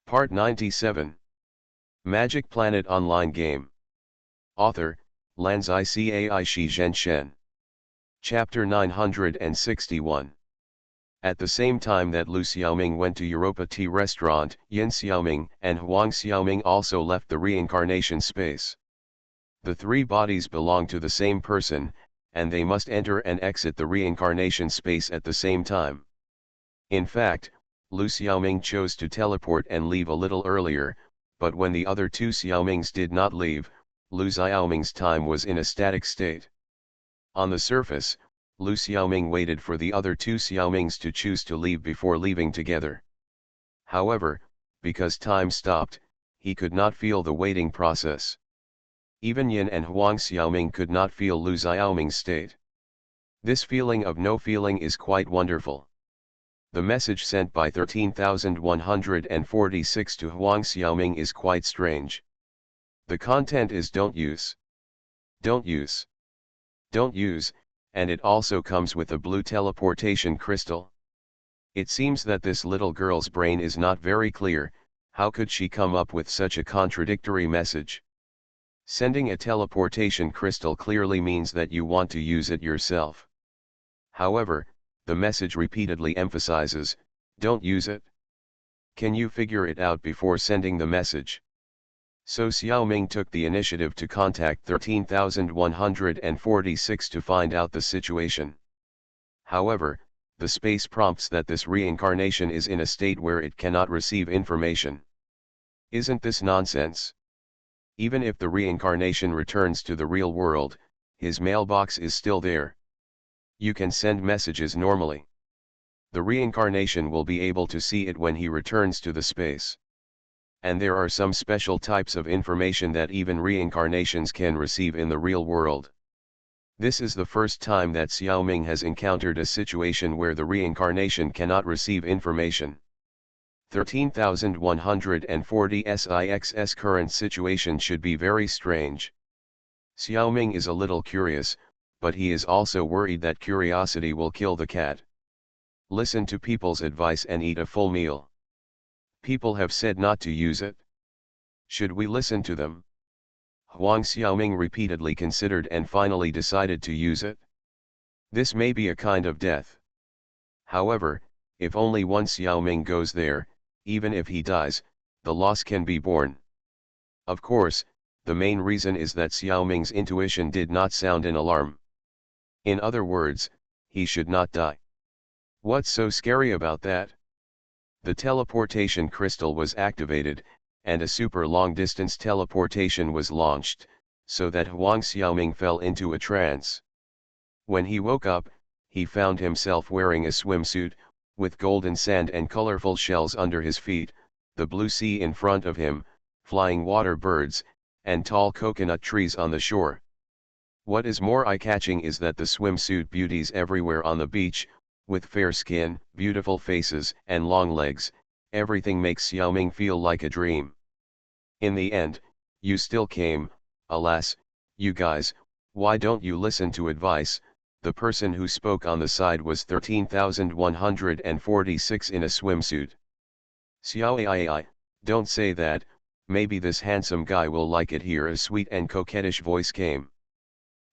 Part 97. Magic Planet Online Game. Author, Lanzai Cai Shi Zhen Shen. Chapter 961. At the same time that Lu Xiaoming went to Europa Tea Restaurant, Yin Xiaoming and Huang Xiaoming also left the reincarnation space. The three bodies belong to the same person, and they must enter and exit the reincarnation space at the same time. In fact, Lu Xiaoming chose to teleport and leave a little earlier, but when the other two Xiaomings did not leave, Lu Xiaoming's time was in a static state. On the surface, Lu Xiaoming waited for the other two Xiaomings to choose to leave before leaving together. However, because time stopped, he could not feel the waiting process. Even Yin and Huang Xiaoming could not feel Lu Xiaoming's state. This feeling of no feeling is quite wonderful. The message sent by 13,146 to Huang Xiaoming is quite strange. The content is don't use. Don't use. Don't use, and it also comes with a blue teleportation crystal. It seems that this little girl's brain is not very clear. How could she come up with such a contradictory message? Sending a teleportation crystal clearly means that you want to use it yourself. However, the message repeatedly emphasizes, don't use it. Can you figure it out before sending the message? So Xiaoming took the initiative to contact 13,146 to find out the situation. However, the space prompts that this reincarnation is in a state where it cannot receive information. Isn't this nonsense? Even if the reincarnation returns to the real world, his mailbox is still there. You can send messages normally. The reincarnation will be able to see it when he returns to the space. And there are some special types of information that even reincarnations can receive in the real world. This is the first time that Xiaoming has encountered a situation where the reincarnation cannot receive information. 13,140 SIX's current situation should be very strange. Xiaoming is a little curious, but he is also worried that curiosity will kill the cat. Listen to people's advice and eat a full meal. People have said not to use it. Should we listen to them? Huang Xiaoming repeatedly considered and finally decided to use it. This may be a kind of death. However, if only one Xiaoming goes there, even if he dies, the loss can be borne. Of course, the main reason is that Xiaoming's intuition did not sound an alarm. In other words, he should not die. What's so scary about that? The teleportation crystal was activated, and a super long-distance teleportation was launched, so that Huang Xiaoming fell into a trance. When he woke up, he found himself wearing a swimsuit, with golden sand and colorful shells under his feet, the blue sea in front of him, flying water birds, and tall coconut trees on the shore. What is more eye-catching is that the swimsuit beauties everywhere on the beach, with fair skin, beautiful faces, and long legs, everything makes Xiaoming feel like a dream. In the end, you still came, alas, you guys, why don't you listen to advice? The person who spoke on the side was 13,146 in a swimsuit. Xiaoai, don't say that, maybe this handsome guy will like it here. A sweet and coquettish voice came.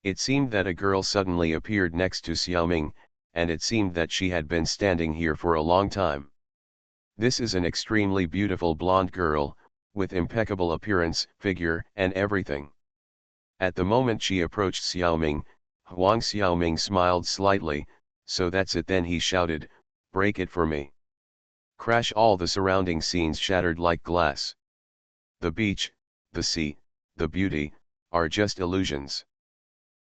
It seemed that a girl suddenly appeared next to Xiaoming, and it seemed that she had been standing here for a long time. This is an extremely beautiful blonde girl, with impeccable appearance, figure, and everything. At the moment she approached Xiaoming, Huang Xiaoming smiled slightly, so that's it then, he shouted, break it for me. Crash! All the surrounding scenes shattered like glass. The beach, the sea, the beauty, are just illusions.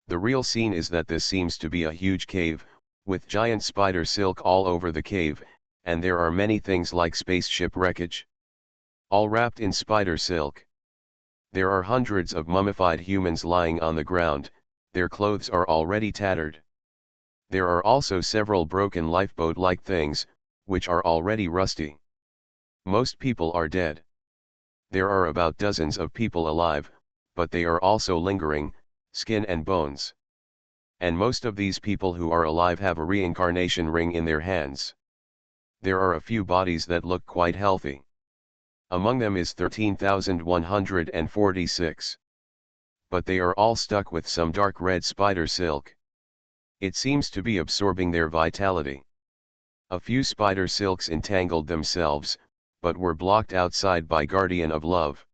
The real scene is that this seems to be a huge cave, with giant spider silk all over the cave, and there are many things like spaceship wreckage, all wrapped in spider silk. There are hundreds of mummified humans lying on the ground, their clothes are already tattered. There are also several broken lifeboat-like things, which are already rusty. Most people are dead. There are about dozens of people alive, but they are also lingering, skin and bones. And most of these people who are alive have a reincarnation ring in their hands. There are a few bodies that look quite healthy. Among them is 13,146. But they are all stuck with some dark red spider silk. It seems to be absorbing their vitality. A few spider silks entangled themselves, but were blocked outside by Guardian of Love.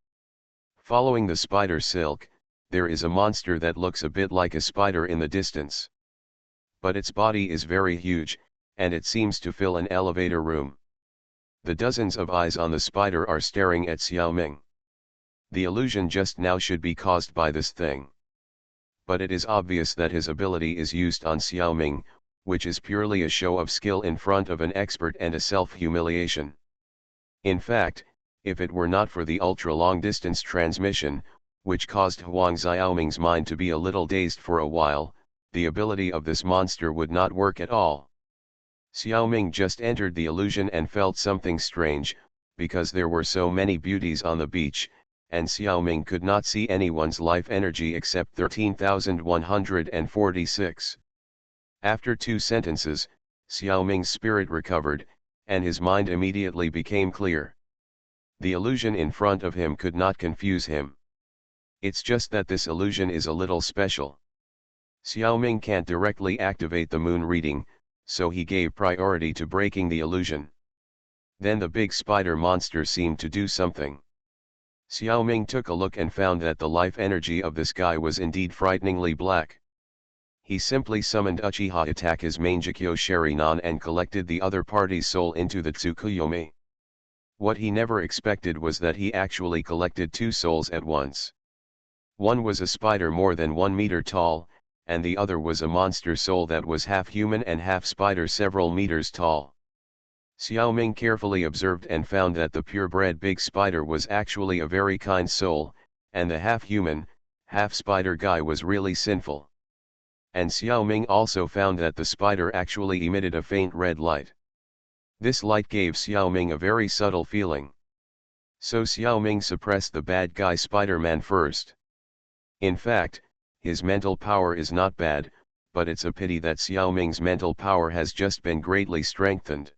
Following the spider silk, there is a monster that looks a bit like a spider in the distance. But its body is very huge, and it seems to fill an elevator room. The dozens of eyes on the spider are staring at Xiaoming. The illusion just now should be caused by this thing. But it is obvious that his ability is used on Xiaoming, which is purely a show of skill in front of an expert and a self-humiliation. In fact, if it were not for the ultra-long-distance transmission, which caused Huang Xiaoming's mind to be a little dazed for a while, the ability of this monster would not work at all. Xiaoming just entered the illusion and felt something strange, because there were so many beauties on the beach, and Xiaoming could not see anyone's life energy except 13,146. After 2 sentences, Xiaoming's spirit recovered, and his mind immediately became clear. The illusion in front of him could not confuse him. It's just that this illusion is a little special. Xiaoming can't directly activate the moon reading, so he gave priority to breaking the illusion. Then the big spider monster seemed to do something. Xiaoming took a look and found that the life energy of this guy was indeed frighteningly black. He simply summoned Uchiha Itake's Mangekyo Sharinan and collected the other party's soul into the Tsukuyomi. What he never expected was that he actually collected 2 souls at once. One was a spider more than 1 meter tall, and the other was a monster soul that was half human and half spider several meters tall. Xiaoming carefully observed and found that the purebred big spider was actually a very kind soul, and the half-human, half-spider guy was really sinful. And Xiaoming also found that the spider actually emitted a faint red light. This light gave Xiaoming a very subtle feeling. So Xiaoming suppressed the bad guy Spider-Man first. In fact, his mental power is not bad, but it's a pity that Xiaoming's mental power has just been greatly strengthened.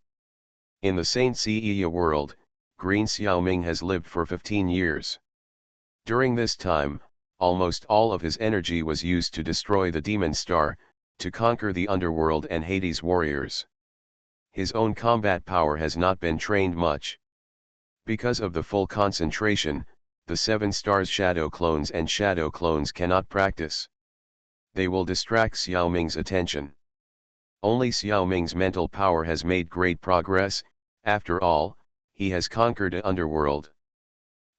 In the Saint Seiya world, Green Xiaoming has lived for 15 years. During this time, almost all of his energy was used to destroy the Demon Star, to conquer the underworld and Hades warriors. His own combat power has not been trained much. Because of the full concentration, the 7 stars shadow clones and shadow clones cannot practice. They will distract Xiaoming's attention. Only Xiaoming's mental power has made great progress. After all, he has conquered the underworld.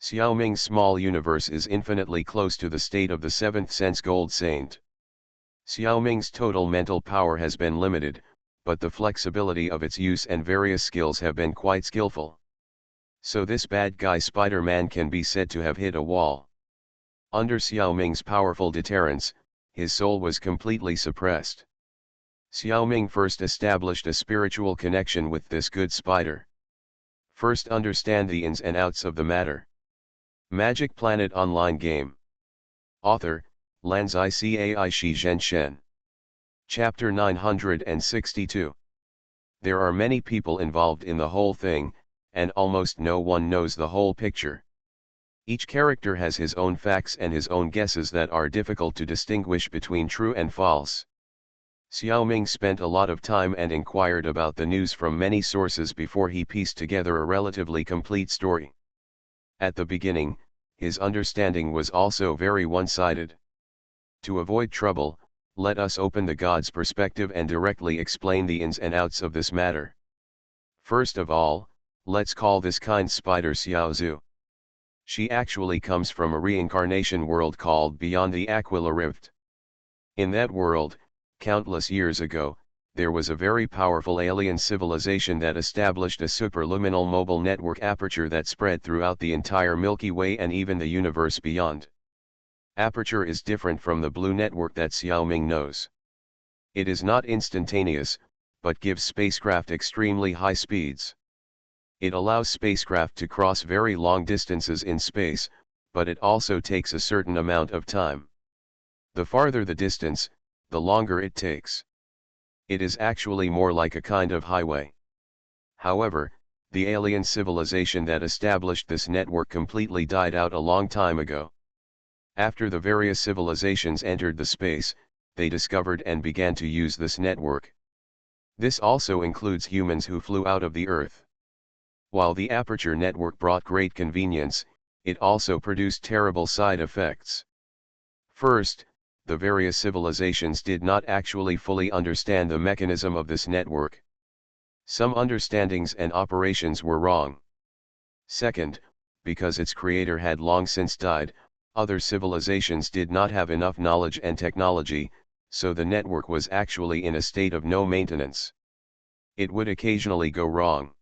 Xiaoming's small universe is infinitely close to the state of the 7th sense gold saint. Xiaoming's total mental power has been limited, but the flexibility of its use and various skills have been quite skillful. So this bad guy Spider-Man can be said to have hit a wall. Under Xiaoming's powerful deterrence, his soul was completely suppressed. Xiaoming first established a spiritual connection with this good spider. First understand the ins and outs of the matter. Magic Planet Online Game. Author, Lanzai Cai Shi Zhenshen. Chapter 962. There are many people involved in the whole thing, and almost no one knows the whole picture. Each character has his own facts and his own guesses that are difficult to distinguish between true and false. Xiaoming spent a lot of time and inquired about the news from many sources before he pieced together a relatively complete story. At the beginning, his understanding was also very one-sided. To avoid trouble, let us open the god's perspective and directly explain the ins and outs of this matter. First of all, let's call this kind spider Xiaozu. She actually comes from a reincarnation world called Beyond the Aquila Rift. In that world, countless years ago, there was a very powerful alien civilization that established a superluminal mobile network aperture that spread throughout the entire Milky Way and even the universe beyond. Aperture is different from the blue network that Xiaoming knows. It is not instantaneous, but gives spacecraft extremely high speeds. It allows spacecraft to cross very long distances in space, but it also takes a certain amount of time. The farther the distance, the longer it takes. It is actually more like a kind of highway. However, The alien civilization that established this network completely died out a long time ago. After the various civilizations entered the space, they discovered and began to use this network. This also includes humans who flew out of the Earth. While the aperture network brought great convenience, it also produced terrible side effects. First, the various civilizations did not actually fully understand the mechanism of this network. Some understandings and operations were wrong. Second, because its creator had long since died, other civilizations did not have enough knowledge and technology, so the network was actually in a state of no maintenance. It would occasionally go wrong.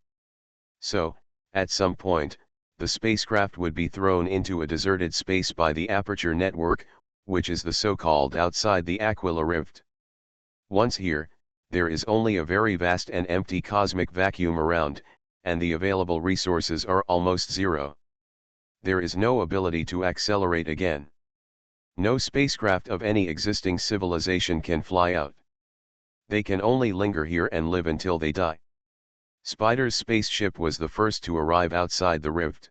So, at some point, the spacecraft would be thrown into a deserted space by the aperture network, which is the so-called outside the Aquila rift. Once here, there is only a very vast and empty cosmic vacuum around, and the available resources are almost zero. There is no ability to accelerate again. No spacecraft of any existing civilization can fly out. They can only linger here and live until they die. Spider's spaceship was the first to arrive outside the rift.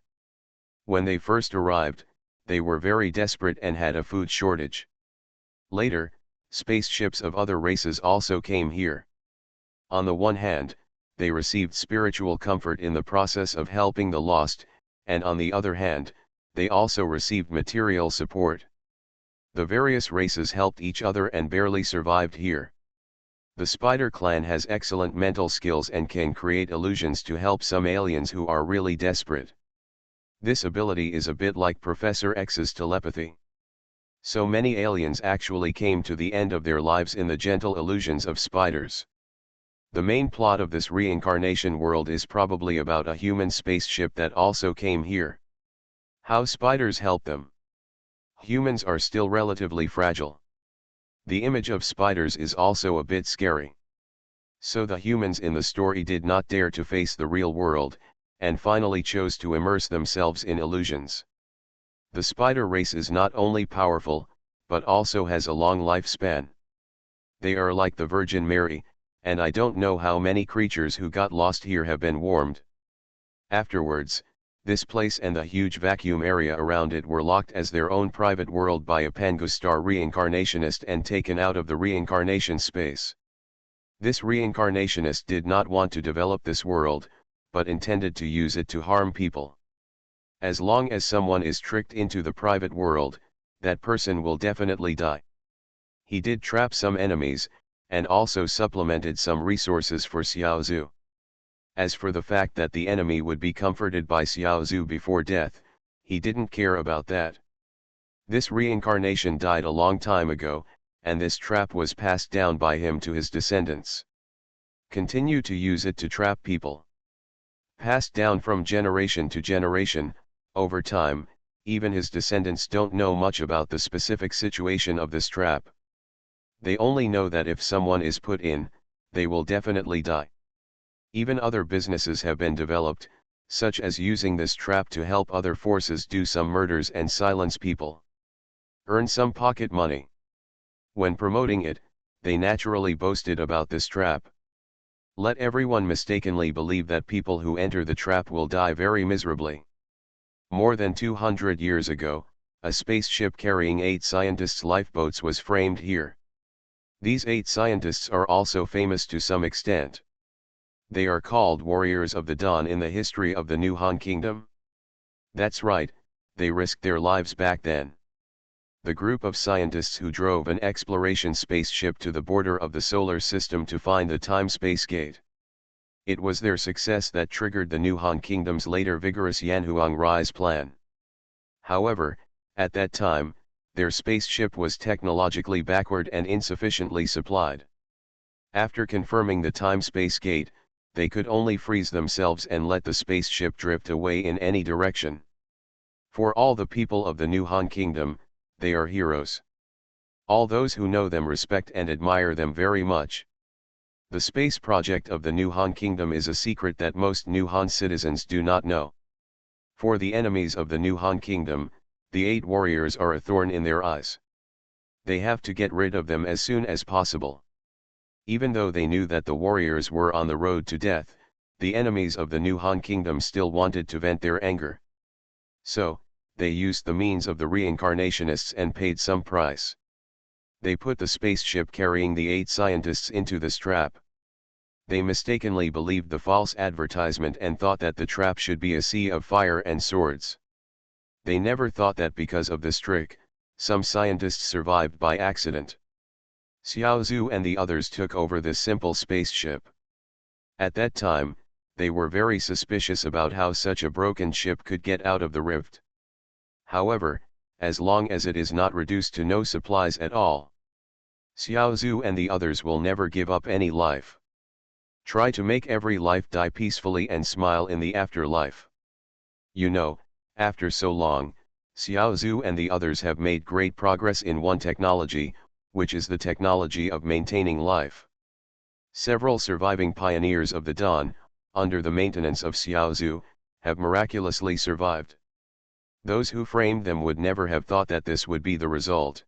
When they first arrived, they were very desperate and had a food shortage. Later, spaceships of other races also came here. On the one hand, they received spiritual comfort in the process of helping the lost, and on the other hand, they also received material support. The various races helped each other and barely survived here. The Spider clan has excellent mental skills and can create illusions to help some aliens who are really desperate. This ability is a bit like Professor X's telepathy. So many aliens actually came to the end of their lives in the gentle illusions of spiders. The main plot of this reincarnation world is probably about a human spaceship that also came here. How spiders help them. Humans are still relatively fragile. The image of spiders is also a bit scary. So the humans in the story did not dare to face the real world, and finally chose to immerse themselves in illusions. The spider race is not only powerful, but also has a long lifespan. They are like the Virgin Mary, and I don't know how many creatures who got lost here have been warmed. Afterwards, this place and the huge vacuum area around it were locked as their own private world by a Pangustar reincarnationist and taken out of the reincarnation space. This reincarnationist did not want to develop this world, but intended to use it to harm people. As long as someone is tricked into the private world, that person will definitely die. He did trap some enemies, and also supplemented some resources for Xiaozhu. As for the fact that the enemy would be comforted by Xiaozhu before death, he didn't care about that. This reincarnation died a long time ago, and this trap was passed down by him to his descendants. Continue to use it to trap people. Passed down from generation to generation, over time, even his descendants don't know much about the specific situation of this trap. They only know that if someone is put in, they will definitely die. Even other businesses have been developed, such as using this trap to help other forces do some murders and silence people. Earn some pocket money. When promoting it, they naturally boasted about this trap. Let everyone mistakenly believe that people who enter the trap will die very miserably. More than 200 years ago, a spaceship carrying 8 scientists' lifeboats was framed here. These 8 scientists are also famous to some extent. They are called Warriors of the Dawn in the history of the New Han Kingdom. That's right, they risked their lives back then. The group of scientists who drove an exploration spaceship to the border of the solar system to find the time-space gate. It was their success that triggered the New Han Kingdom's later vigorous Yanhuang Rise plan. However, at that time, their spaceship was technologically backward and insufficiently supplied. After confirming the time-space gate, they could only freeze themselves and let the spaceship drift away in any direction. For all the people of the New Han Kingdom, they are heroes. All those who know them respect and admire them very much. The space project of the New Han Kingdom is a secret that most New Han citizens do not know. For the enemies of the New Han Kingdom, the 8 warriors are a thorn in their eyes. They have to get rid of them as soon as possible. Even though they knew that the warriors were on the road to death, The enemies of the new Han Kingdom still wanted to vent their anger. So, they used the means of the reincarnationists and paid some price. They put the spaceship carrying the 8 scientists into the trap. They mistakenly believed the false advertisement and thought that the trap should be a sea of fire and swords. They never thought that because of this trick, some scientists survived by accident. Xiao Zhu and the others took over this simple spaceship. At that time, they were very suspicious about how such a broken ship could get out of the rift. However, as long as it is not reduced to no supplies at all, Xiao Zhu and the others will never give up any life. Try to make every life die peacefully and smile in the afterlife. You know, after so long, Xiao Zhu and the others have made great progress in one technology, which is the technology of maintaining life. Several surviving pioneers of the dawn, under the maintenance of Xiao Zhu, have miraculously survived. Those who framed them would never have thought that this would be the result.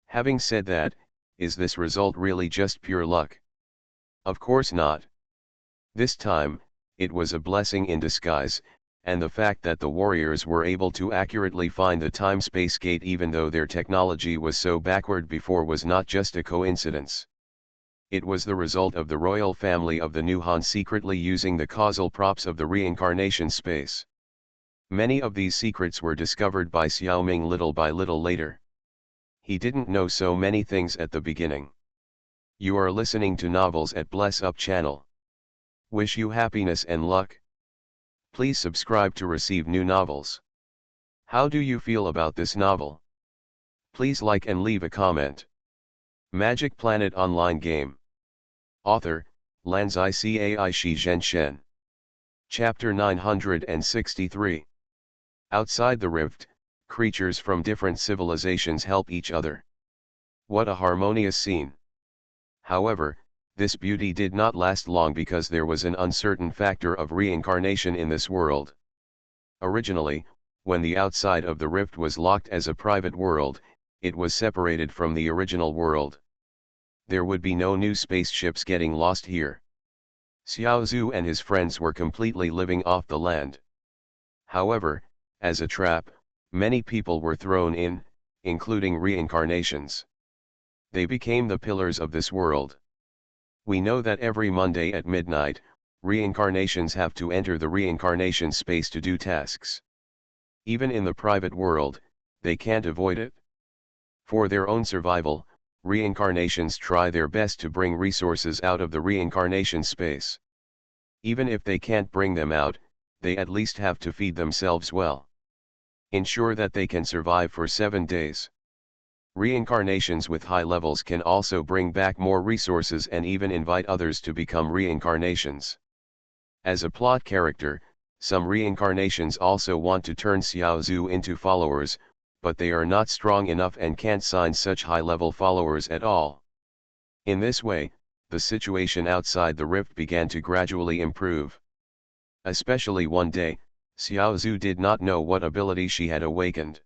Having said that, is this result really just pure luck? Of course not. This time, it was a blessing in disguise, and the fact that the warriors were able to accurately find the time-space gate even though their technology was so backward before was not just a coincidence. It was the result of the royal family of the New Han secretly using the causal props of the reincarnation space. Many of these secrets were discovered by Xiao Ming little by little later. He didn't know so many things at the beginning. You are listening to Novels at Bless Up channel. Wish you happiness and luck. Please subscribe to receive new novels. How do you feel about this novel? Please like and leave a comment. Magic Planet Online Game. Author, Lanzai Cai Shi Zhenshen. Chapter 963. Outside the rift, creatures from different civilizations help each other. What a harmonious scene. However, this beauty did not last long because there was an uncertain factor of reincarnation in this world. Originally, when the outside of the rift was locked as a private world, it was separated from the original world. There would be no new spaceships getting lost here. Xiao Zhu and his friends were completely living off the land. However, as a trap, many people were thrown in, including reincarnations. They became the pillars of this world. We know that every Monday at midnight, reincarnations have to enter the reincarnation space to do tasks. Even in the private world, they can't avoid it. For their own survival, reincarnations try their best to bring resources out of the reincarnation space. Even if they can't bring them out, they at least have to feed themselves well. Ensure that they can survive for 7 days. Reincarnations with high levels can also bring back more resources and even invite others to become reincarnations. As a plot character, some reincarnations also want to turn Xiao Zhu into followers, but they are not strong enough and can't sign such high-level followers at all. In this way, the situation outside the rift began to gradually improve. Especially one day, Xiao Zhu did not know what ability she had awakened.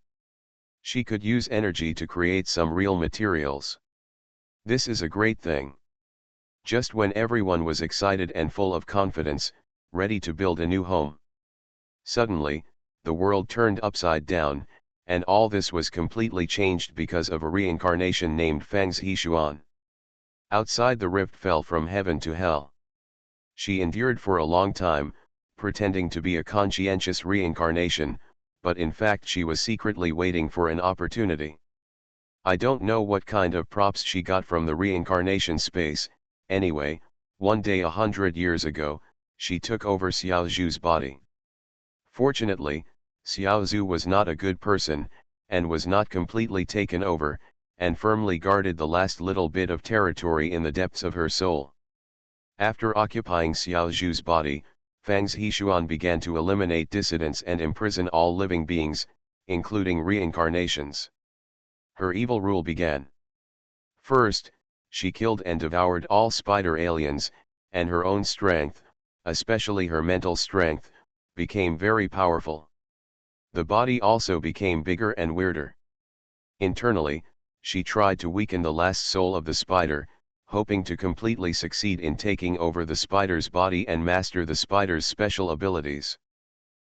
She could use energy to create some real materials. This is a great thing. Just when everyone was excited and full of confidence, ready to build a new home, suddenly, the world turned upside down, and all this was completely changed because of a reincarnation named Fang's Hishuan. Outside the rift fell from heaven to hell. She endured for a long time, pretending to be a conscientious reincarnation, but in fact she was secretly waiting for an opportunity. I don't know what kind of props she got from the reincarnation space. Anyway, one day 100 years ago, she took over Xiao Zhu's body. Fortunately, Xiao Zhu was not a good person, and was not completely taken over, and firmly guarded the last little bit of territory in the depths of her soul. After occupying Xiao Zhu's body, Fang's Hishuan began to eliminate dissidents and imprison all living beings, including reincarnations. Her evil rule began. First, she killed and devoured all spider aliens, and her own strength, especially her mental strength, became very powerful. The body also became bigger and weirder. Internally, she tried to weaken the last soul of the spider, hoping to completely succeed in taking over the spider's body and master the spider's special abilities.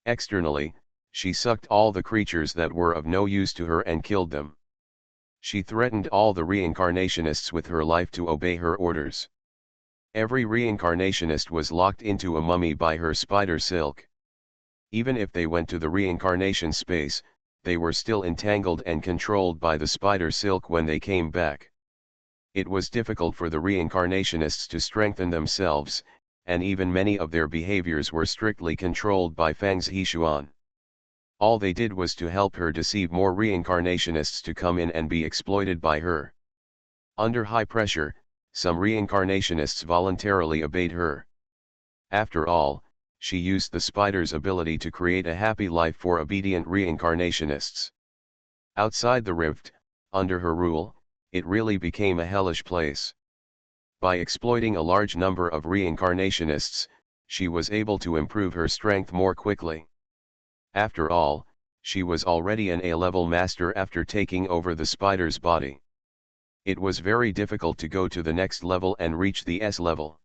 Externally, she sucked all the creatures that were of no use to her and killed them. She threatened all the reincarnationists with her life to obey her orders. Every reincarnationist was locked into a mummy by her spider silk. Even if they went to the reincarnation space, they were still entangled and controlled by the spider silk when they came back. It was difficult for the reincarnationists to strengthen themselves, and even many of their behaviors were strictly controlled by Fang's Hishuan. All they did was to help her deceive more reincarnationists to come in and be exploited by her. Under high pressure, some reincarnationists voluntarily obeyed her. After all, she used the spider's ability to create a happy life for obedient reincarnationists. Outside the rift, under her rule, it really became a hellish place. By exploiting a large number of reincarnationists, she was able to improve her strength more quickly. After all, she was already an A-level master after taking over the spider's body. It was very difficult to go to the next level and reach the S level.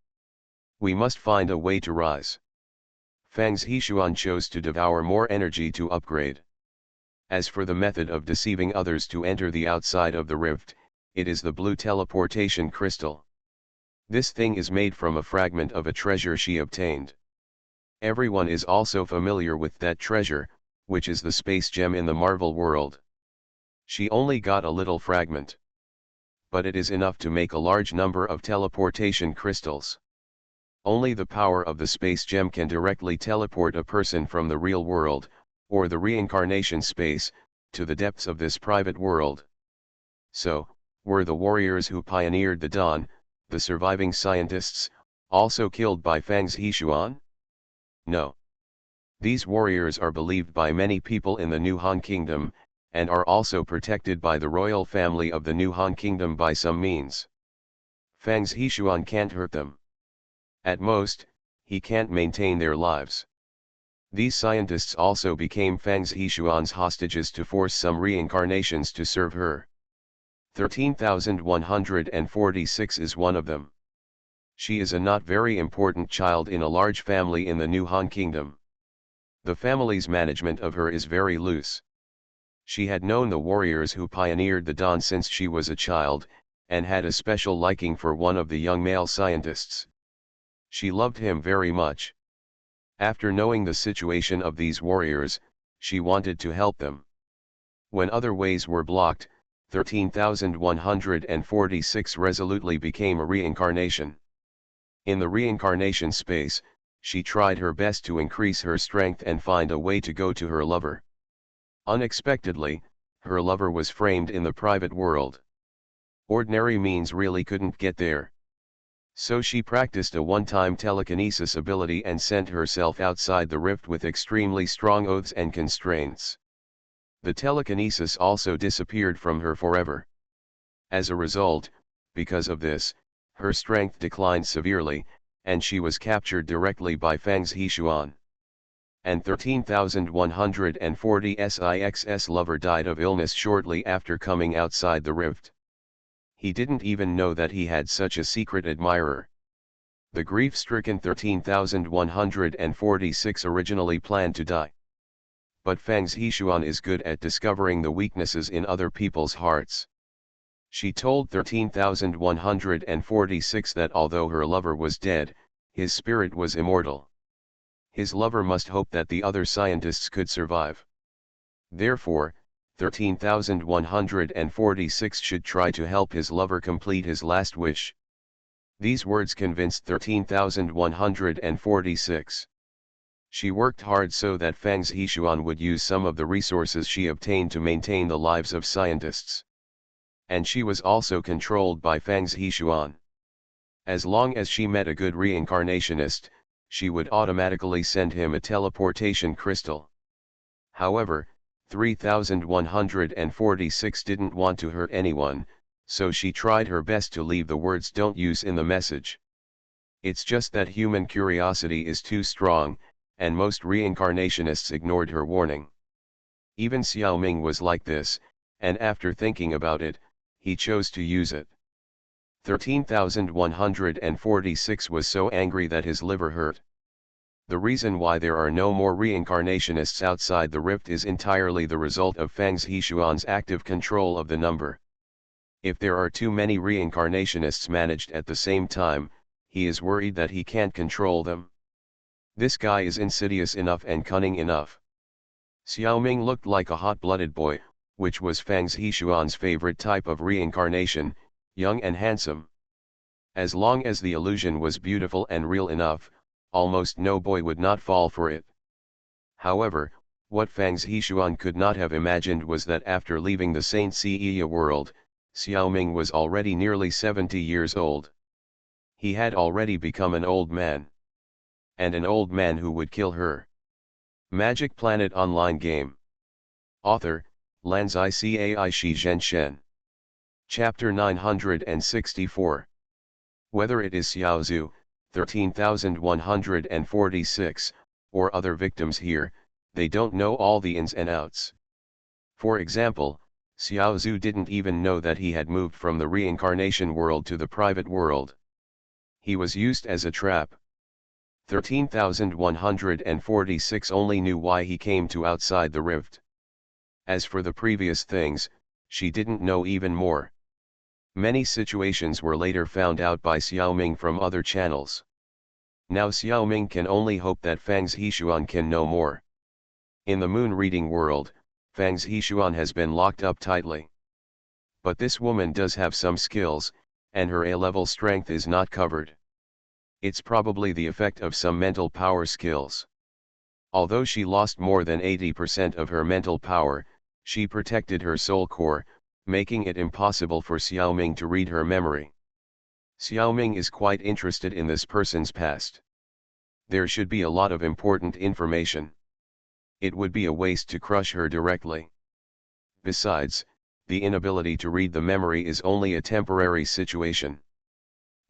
We must find a way to rise. Fang's Hishuan chose to devour more energy to upgrade. As for the method of deceiving others to enter the outside of the rift, it is the blue teleportation crystal. This thing is made from a fragment of a treasure she obtained. Everyone is also familiar with that treasure, which is the space gem in the Marvel world. She only got a little fragment. But it is enough to make a large number of teleportation crystals. Only the power of the space gem can directly teleport a person from the real world, or the reincarnation space, to the depths of this private world. So, were the warriors who pioneered the dawn, the surviving scientists, also killed by Fang's Hishuan? No. These warriors are believed by many people in the New Han Kingdom, and are also protected by the royal family of the New Han Kingdom by some means. Fang's Hishuan can't hurt them. At most, he can't maintain their lives. These scientists also became Fang's Hishuan's hostages to force some reincarnations to serve her. 13,146 is one of them. She is a not very important child in a large family in the New Han Kingdom. The family's management of her is very loose. She had known the warriors who pioneered the dawn since she was a child, and had a special liking for one of the young male scientists. She loved him very much. After knowing the situation of these warriors, she wanted to help them. When other ways were blocked, 13,146 resolutely became a reincarnation. In the reincarnation space, she tried her best to increase her strength and find a way to go to her lover. Unexpectedly, her lover was framed in the private world. Ordinary means really couldn't get there. So she practiced a one-time telekinesis ability and sent herself outside the rift with extremely strong oaths and constraints. The telekinesis also disappeared from her forever. As a result, because of this, her strength declined severely, and she was captured directly by Fang's Hishuan. And 13,140 SIX's lover died of illness shortly after coming outside the rift. He didn't even know that he had such a secret admirer. The grief-stricken 13,146 originally planned to die. But Fang's Hishuan is good at discovering the weaknesses in other people's hearts. She told 13,146 that although her lover was dead, his spirit was immortal. His lover must hope that the other scientists could survive. Therefore, 13,146 should try to help his lover complete his last wish. These words convinced 13,146. She worked hard so that Fang's Hishuan would use some of the resources she obtained to maintain the lives of scientists. And she was also controlled by Fang's Hishuan. As long as she met a good reincarnationist, she would automatically send him a teleportation crystal. However, 3,146 didn't want to hurt anyone, so she tried her best to leave the words "don't use" in the message. It's just that human curiosity is too strong, and most reincarnationists ignored her warning. Even Xiao Ming was like this, and after thinking about it, he chose to use it. 13,146 was so angry that his liver hurt. The reason why there are no more reincarnationists outside the rift is entirely the result of Fang Zhishuan's active control of the number. If there are too many reincarnationists managed at the same time, he is worried that he can't control them. This guy is insidious enough and cunning enough. Xiaoming looked like a hot-blooded boy, which was Fang Zhishuan's favorite type of reincarnation, young and handsome. As long as the illusion was beautiful and real enough, almost no boy would not fall for it. However, what Fang Zhishuan could not have imagined was that after leaving the Saint Seiya world, Xiaoming was already nearly 70 years old. He had already become an old man. And an old man who would kill her. Magic Planet Online Game. Author, Lanzai Cai Shi Zhenshen. Chapter 964. Whether it is Xiaozhu, 13,146, or other victims here, they don't know all the ins and outs. For example, Xiaozhu didn't even know that he had moved from the reincarnation world to the private world. He was used as a trap. 13,146 only knew why he came to outside the rift. As for the previous things, she didn't know even more. Many situations were later found out by Xiaoming from other channels. Now Xiaoming can only hope that Fang Zhishuan can know more. In the moon reading world, Fang Zhishuan has been locked up tightly. But this woman does have some skills, and her A-level strength is not covered. It's probably the effect of some mental power skills. Although she lost more than 80% of her mental power, she protected her soul core, making it impossible for Xiaoming to read her memory. Xiaoming is quite interested in this person's past. There should be a lot of important information. It would be a waste to crush her directly. Besides, the inability to read the memory is only a temporary situation.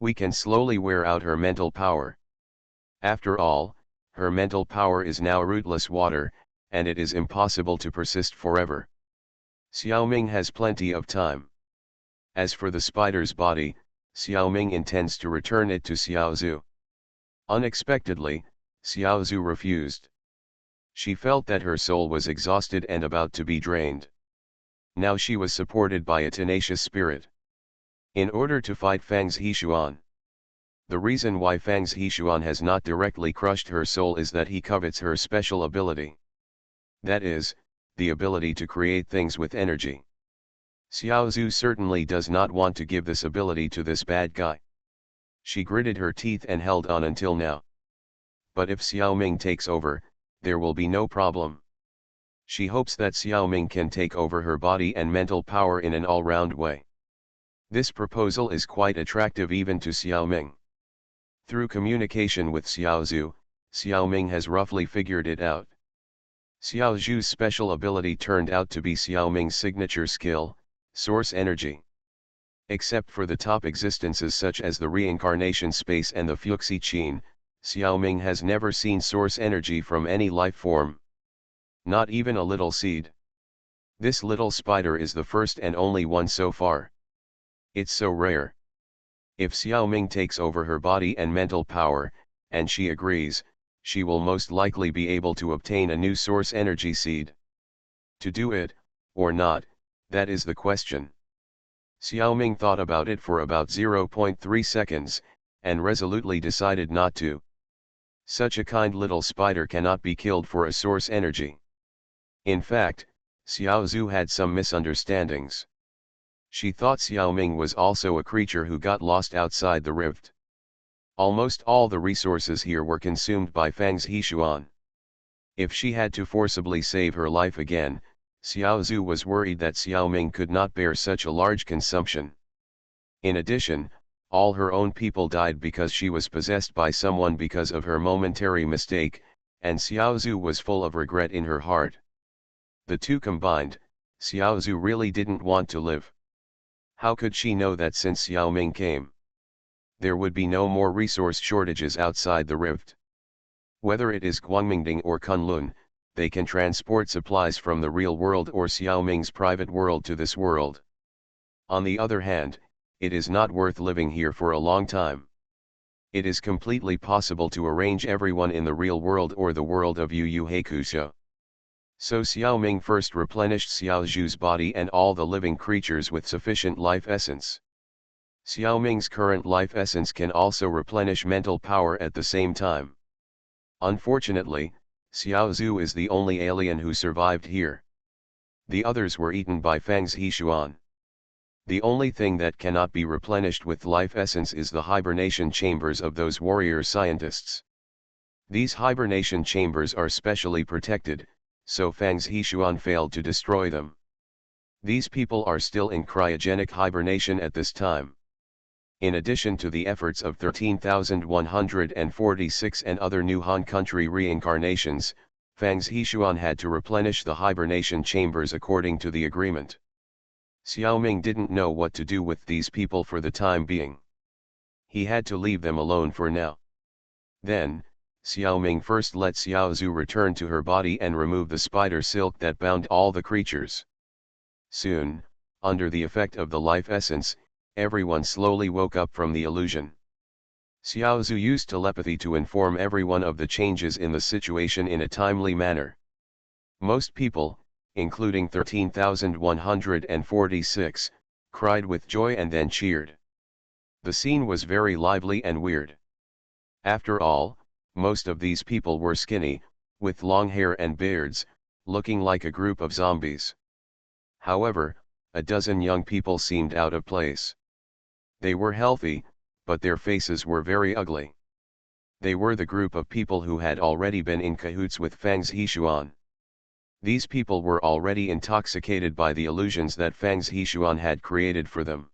We can slowly wear out her mental power. After all, her mental power is now rootless water, and it is impossible to persist forever. Xiaoming has plenty of time. As for the spider's body, Xiaoming intends to return it to Xiaozhu. Unexpectedly, Xiaozhu refused. She felt that her soul was exhausted and about to be drained. Now she was supported by a tenacious spirit. In order to fight Fang Zhishuan. The reason why Fang Zhishuan has not directly crushed her soul is that he covets her special ability. That is, the ability to create things with energy. Xiaozhu certainly does not want to give this ability to this bad guy. She gritted her teeth and held on until now. But if Xiaoming takes over, there will be no problem. She hopes that Xiaoming can take over her body and mental power in an all-round way. This proposal is quite attractive even to Xiaoming. Through communication with Xiaozhu, Xiaoming has roughly figured it out. Xiaozhu's special ability turned out to be Xiaoming's signature skill, source energy. Except for the top existences such as the reincarnation space and the Fuxi Qin, Xiaoming has never seen source energy from any life form. Not even a little seed. This little spider is the first and only one so far. It's so rare. If Xiaoming takes over her body and mental power, and she agrees, she will most likely be able to obtain a new source energy seed. To do it, or not, that is the question. Xiaoming thought about it for about 0.3 seconds, and resolutely decided not to. Such a kind little spider cannot be killed for a source energy. In fact, Xiaozhu had some misunderstandings. She thought Xiaoming was also a creature who got lost outside the rift. Almost all the resources here were consumed by Fang Zhishuan. If she had to forcibly save her life again, Xiaozhu was worried that Xiaoming could not bear such a large consumption. In addition, all her own people died because she was possessed by someone because of her momentary mistake, and Xiaozhu was full of regret in her heart. The two combined, Xiaozhu really didn't want to live. How could she know that since Xiaoming came, there would be no more resource shortages outside the rift? Whether it is Guangmingding or Kunlun, they can transport supplies from the real world or Xiaoming's private world to this world. On the other hand, it is not worth living here for a long time. It is completely possible to arrange everyone in the real world or the world of Yu Yu Hakusho. So Xiao Ming first replenished Xiao Zhu's body and all the living creatures with sufficient life essence. Xiao Ming's current life essence can also replenish mental power at the same time. Unfortunately, Xiao Zhu is the only alien who survived here. The others were eaten by Fang's Heishuan. The only thing that cannot be replenished with life essence is the hibernation chambers of those warrior scientists. These hibernation chambers are specially protected, so Fang's Heishuan failed to destroy them. These people are still in cryogenic hibernation at this time. In addition to the efforts of 13,146 and other new Han country reincarnations, Fang's Heishuan had to replenish the hibernation chambers according to the agreement. Xiao Ming didn't know what to do with these people for the time being. He had to leave them alone for now. Then, Xiao Ming first let Xiao Zhu return to her body and remove the spider silk that bound all the creatures. Soon, under the effect of the life essence, everyone slowly woke up from the illusion. Xiao Zhu used telepathy to inform everyone of the changes in the situation in a timely manner. Most people, including 13,146, cried with joy and then cheered. The scene was very lively and weird. After all, most of these people were skinny, with long hair and beards, looking like a group of zombies. However, a dozen young people seemed out of place. They were healthy, but their faces were very ugly. They were the group of people who had already been in cahoots with Fang's Heishuan. These people were already intoxicated by the illusions that Fang's Heishuan had created for them.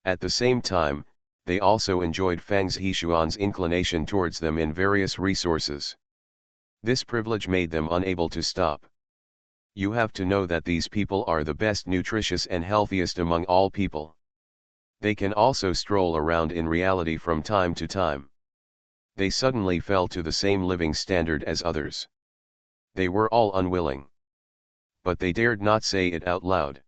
At the same time, they also enjoyed Fang's Heishuan's inclination towards them in various resources. This privilege made them unable to stop. You have to know that these people are the best nutritious and healthiest among all people. They can also stroll around in reality from time to time. They suddenly fell to the same living standard as others. They were all unwilling. But they dared not say it out loud.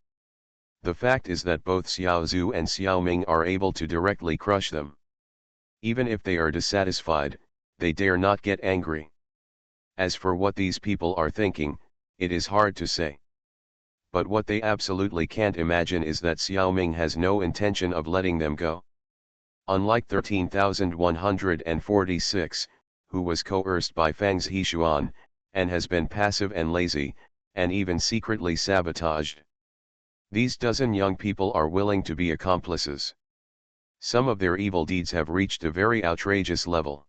The fact is that both Xiao Zhu and Xiao Ming are able to directly crush them. Even if they are dissatisfied, they dare not get angry. As for what these people are thinking, it is hard to say. But what they absolutely can't imagine is that Xiao Ming has no intention of letting them go. Unlike 13,146, who was coerced by Fang's Heishuan, and has been passive and lazy, and even secretly sabotaged. These dozen young people are willing to be accomplices. Some of their evil deeds have reached a very outrageous level.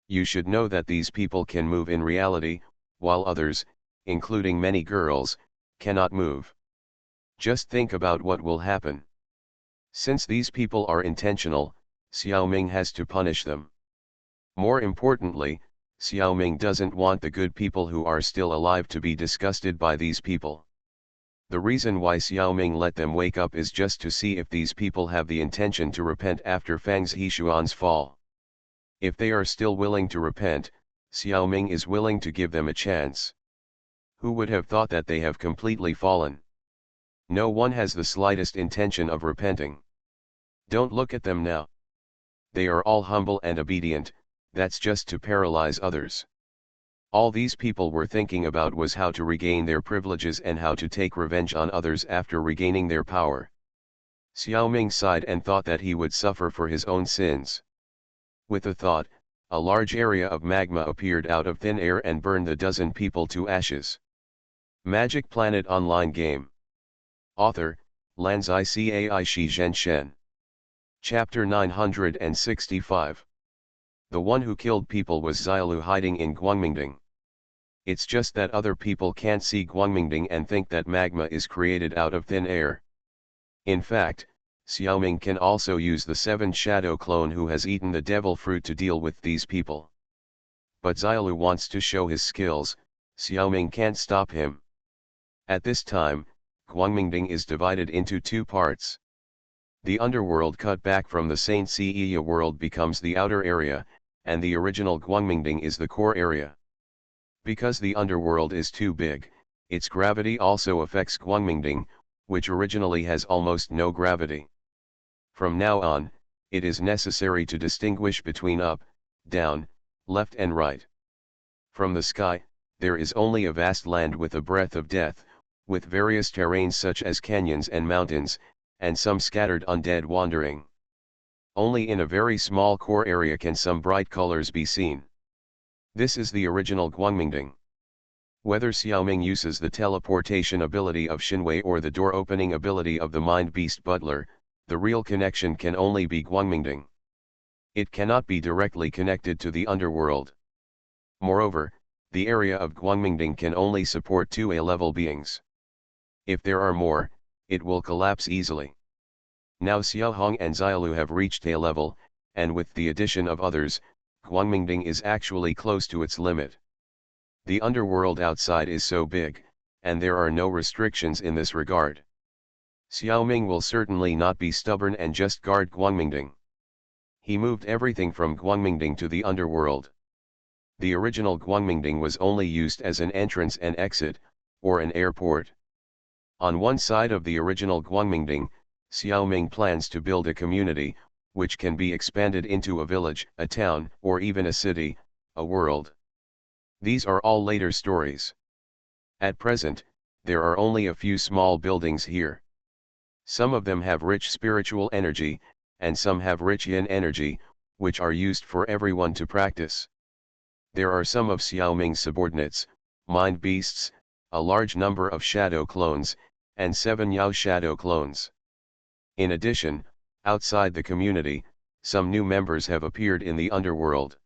You should know that these people can move in reality, while others, including many girls, cannot move. Just think about what will happen. Since these people are intentional, Xiao Ming has to punish them. More importantly, Xiao Ming doesn't want the good people who are still alive to be disgusted by these people. The reason why Xiao Ming let them wake up is just to see if these people have the intention to repent after Fang's Heishuan's fall. If they are still willing to repent, Xiao Ming is willing to give them a chance. Who would have thought that they have completely fallen? No one has the slightest intention of repenting. Don't look at them now. They are all humble and obedient, that's just to paralyze others. All these people were thinking about was how to regain their privileges and how to take revenge on others after regaining their power. Xiao Ming sighed and thought that he would suffer for his own sins. With the thought, a large area of magma appeared out of thin air and burned the dozen people to ashes. Magic Planet Online Game. Author, Lanzai Cai Shi Zhen Shen. Chapter 965. The one who killed people was Xiaolu hiding in Guangmingding. It's just that other people can't see Guangmingding and think that magma is created out of thin air. In fact, Xiaoming can also use the 7th shadow clone who has eaten the devil fruit to deal with these people. But Xiaolu wants to show his skills, Xiaoming can't stop him. At this time, Guangmingding is divided into two parts. The underworld cut back from the Saint Seiya world becomes the outer area, and the original Guangmingding is the core area. Because the underworld is too big, its gravity also affects Guangmingding, which originally has almost no gravity. From now on, it is necessary to distinguish between up, down, left and right. From the sky, there is only a vast land with a breadth of death, with various terrains such as canyons and mountains, and some scattered undead wandering. Only in a very small core area can some bright colors be seen. This is the original Guangmingding. Whether Xiaoming uses the teleportation ability of Xinwei or the door-opening ability of the Mind Beast Butler, the real connection can only be Guangmingding. It cannot be directly connected to the underworld. Moreover, the area of Guangmingding can only support 2 A-level beings. If there are more, it will collapse easily. Now Xiaohong and Xiaolu have reached A-level, and with the addition of others, Guangmingding is actually close to its limit. The underworld outside is so big, and there are no restrictions in this regard. Xiaoming will certainly not be stubborn and just guard Guangmingding. He moved everything from Guangmingding to the underworld. The original Guangmingding was only used as an entrance and exit, or an airport. On one side of the original Guangmingding, Xiaoming plans to build a community, which can be expanded into a village, a town, or even a city, a world. These are all later stories. At present, there are only a few small buildings here. Some of them have rich spiritual energy, and some have rich yin energy, which are used for everyone to practice. There are some of Xiaoming's subordinates, mind beasts, a large number of shadow clones, and 7 Yao shadow clones. In addition, outside the community, some new members have appeared in the underworld.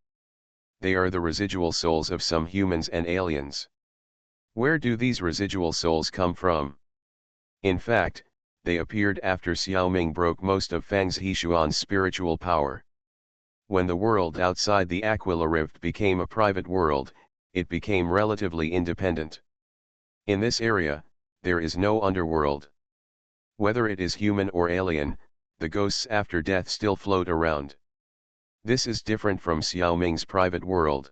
They are the residual souls of some humans and aliens. Where do these residual souls come from? In fact, they appeared after Xiaoming broke most of Fang Zhishuan's spiritual power. When the world outside the Aquila Rift became a private world, it became relatively independent. In this area, there is no underworld. Whether it is human or alien, the ghosts after death still float around. This is different from Xiaoming's private world.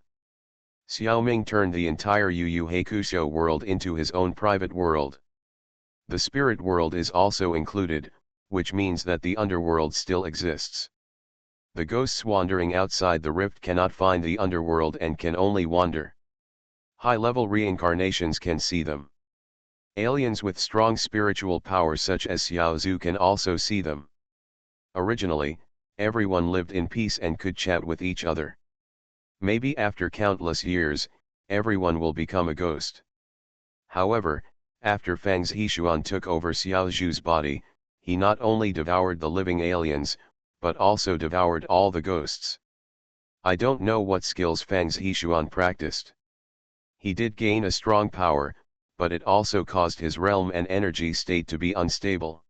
Xiaoming turned the entire Yu Yu Hakusho world into his own private world. The spirit world is also included, which means that the underworld still exists. The ghosts wandering outside the rift cannot find the underworld and can only wander. High-level reincarnations can see them. Aliens with strong spiritual power such as Xiao Zhu can also see them. Originally, everyone lived in peace and could chat with each other. Maybe after countless years, everyone will become a ghost. However, after Fang Zhishuan took over Xiao Zhu's body, he not only devoured the living aliens, but also devoured all the ghosts. I don't know what skills Fang Zhishuan practiced. He did gain a strong power, but it also caused his realm and energy state to be unstable.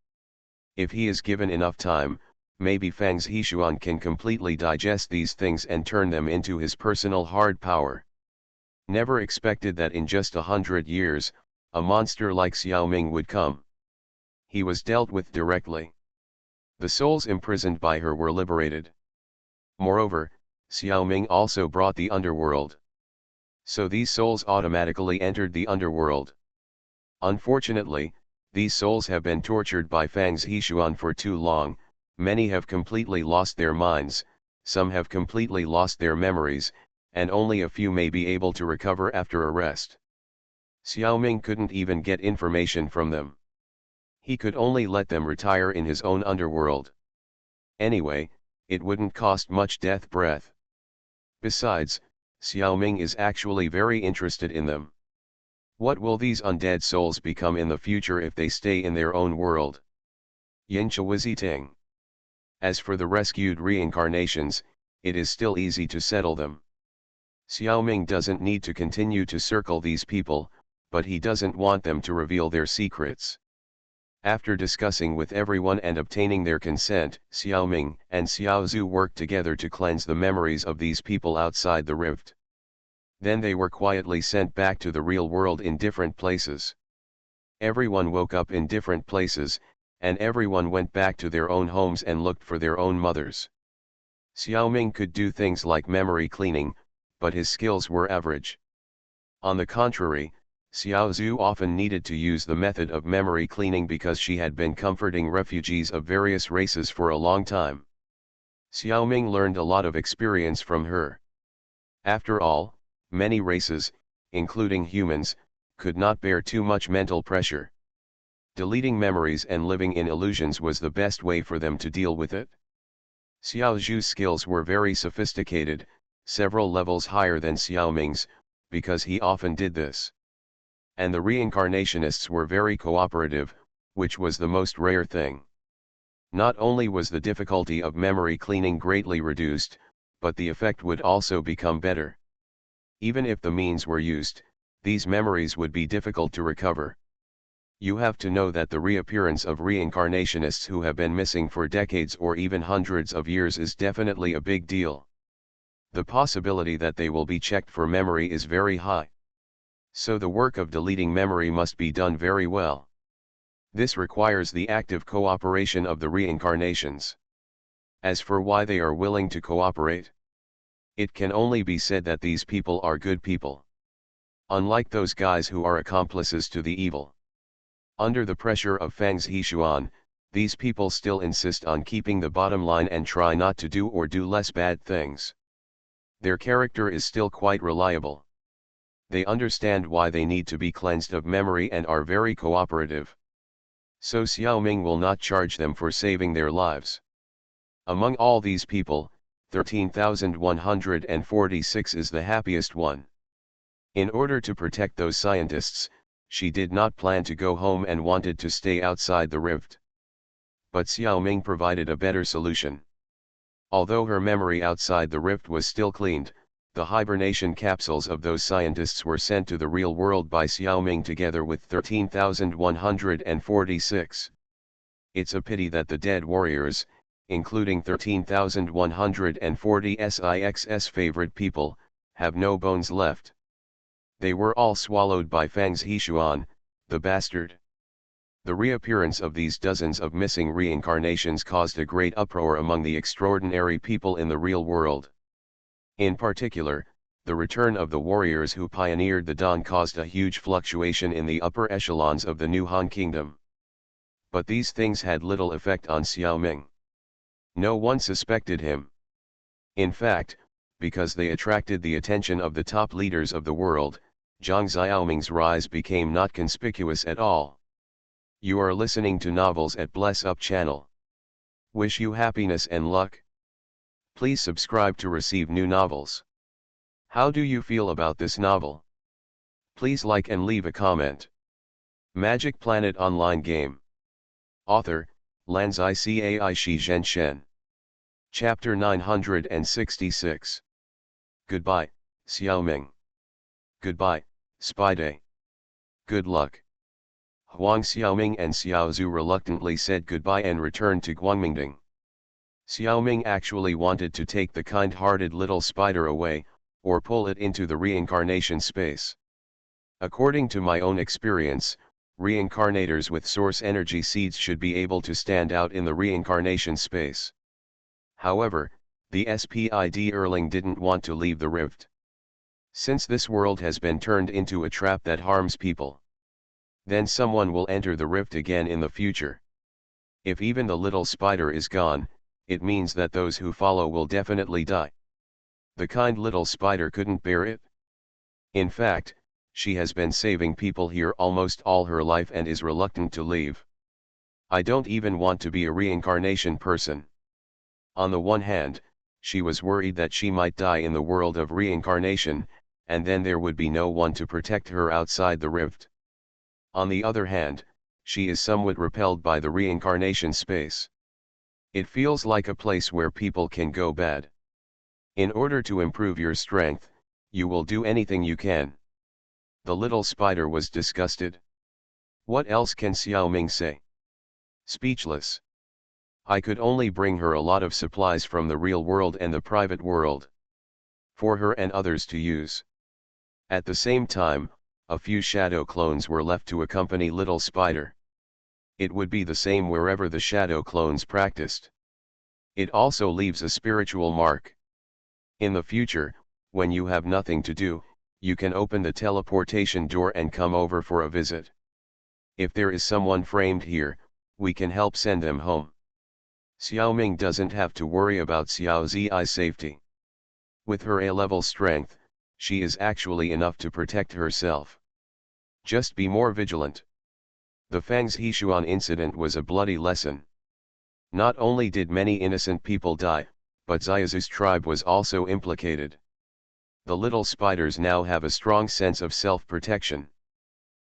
If he is given enough time, maybe Fang Zhishuan can completely digest these things and turn them into his personal hard power. Never expected that in just 100 years, a monster like Xiaoming would come. He was dealt with directly. The souls imprisoned by her were liberated. Moreover, Xiaoming also brought the underworld. So these souls automatically entered the underworld. Unfortunately, these souls have been tortured by Fang Zhishuan for too long. Many have completely lost their minds, some have completely lost their memories, and only a few may be able to recover after arrest. Xiaoming couldn't even get information from them. He could only let them retire in his own underworld. Anyway, it wouldn't cost much death breath. Besides, Xiaoming is actually very interested in them. What will these undead souls become in the future if they stay in their own world? Yin Chawizi Ting. As for the rescued reincarnations, it is still easy to settle them. Xiaoming doesn't need to continue to circle these people, but he doesn't want them to reveal their secrets. After discussing with everyone and obtaining their consent, Xiaoming and Xiao Zhu worked together to cleanse the memories of these people outside the rift. Then they were quietly sent back to the real world in different places. Everyone woke up in different places, and everyone went back to their own homes and looked for their own mothers. Xiaoming could do things like memory cleaning, but his skills were average. On the contrary, Xiao Zhu often needed to use the method of memory cleaning because she had been comforting refugees of various races for a long time. Xiao Ming learned a lot of experience from her. After all, many races, including humans, could not bear too much mental pressure. Deleting memories and living in illusions was the best way for them to deal with it. Xiao Zhu's skills were very sophisticated, several levels higher than Xiao Ming's, because he often did this. And the reincarnationists were very cooperative, which was the most rare thing. Not only was the difficulty of memory cleaning greatly reduced, but the effect would also become better. Even if the means were used, these memories would be difficult to recover. You have to know that the reappearance of reincarnationists who have been missing for decades or even hundreds of years is definitely a big deal. The possibility that they will be checked for memory is very high. So the work of deleting memory must be done very well. This requires the active cooperation of the reincarnations. As for why they are willing to cooperate, it can only be said that these people are good people. Unlike those guys who are accomplices to the evil. Under the pressure of Fang's Heishuan, these people still insist on keeping the bottom line and try not to do or do less bad things. Their character is still quite reliable. They understand why they need to be cleansed of memory and are very cooperative. So Xiao Ming will not charge them for saving their lives. Among all these people, 13,146 is the happiest one. In order to protect those scientists, she did not plan to go home and wanted to stay outside the rift. But Xiao Ming provided a better solution. Although her memory outside the rift was still cleaned, the hibernation capsules of those scientists were sent to the real world by Xiao Ming together with 13,146. It's a pity that the dead warriors, including 13,140 SIX's favorite people, have no bones left. They were all swallowed by Fang's Heishuan, the bastard. The reappearance of these dozens of missing reincarnations caused a great uproar among the extraordinary people in the real world. In particular, the return of the warriors who pioneered the dawn caused a huge fluctuation in the upper echelons of the new Han Kingdom. But these things had little effect on Xiao Ming. No one suspected him. In fact, because they attracted the attention of the top leaders of the world, Zhang Xiaoming's rise became not conspicuous at all. You are listening to Novels at Bless Up channel. Wish you happiness and luck. Please subscribe to receive new novels. How do you feel about this novel? Please like and leave a comment. Magic Planet Online Game. Author, Lanzai Cai Shi Zhen Shen. Chapter 966. Goodbye, Xiao Ming. Goodbye, Spy Day. Good luck. Huang Xiaoming and Xiao Zhu reluctantly said goodbye and returned to Guangmingding. Xiaoming actually wanted to take the kind-hearted little spider away, or pull it into the reincarnation space. According to my own experience, reincarnators with source energy seeds should be able to stand out in the reincarnation space. However, the SPID Erling didn't want to leave the rift. Since this world has been turned into a trap that harms people, then someone will enter the rift again in the future. If even the little spider is gone, it means that those who follow will definitely die. The kind little spider couldn't bear it. In fact, she has been saving people here almost all her life and is reluctant to leave. I don't even want to be a reincarnation person. On the one hand, she was worried that she might die in the world of reincarnation, and then there would be no one to protect her outside the rift. On the other hand, she is somewhat repelled by the reincarnation space. It feels like a place where people can go bad. In order to improve your strength, you will do anything you can. The little spider was disgusted. What else can Xiao Ming say? Speechless. I could only bring her a lot of supplies from the real world and the private world. For her and others to use. At the same time, a few shadow clones were left to accompany little spider. It would be the same wherever the shadow clones practiced. It also leaves a spiritual mark. In the future, when you have nothing to do, you can open the teleportation door and come over for a visit. If there is someone framed here, we can help send them home. Xiaoming doesn't have to worry about Xiao Zi's safety. With her A-level strength, she is actually enough to protect herself. Just be more vigilant. The Fang's Heishuan incident was a bloody lesson. Not only did many innocent people die, but Xiaozu's tribe was also implicated. The little spiders now have a strong sense of self-protection.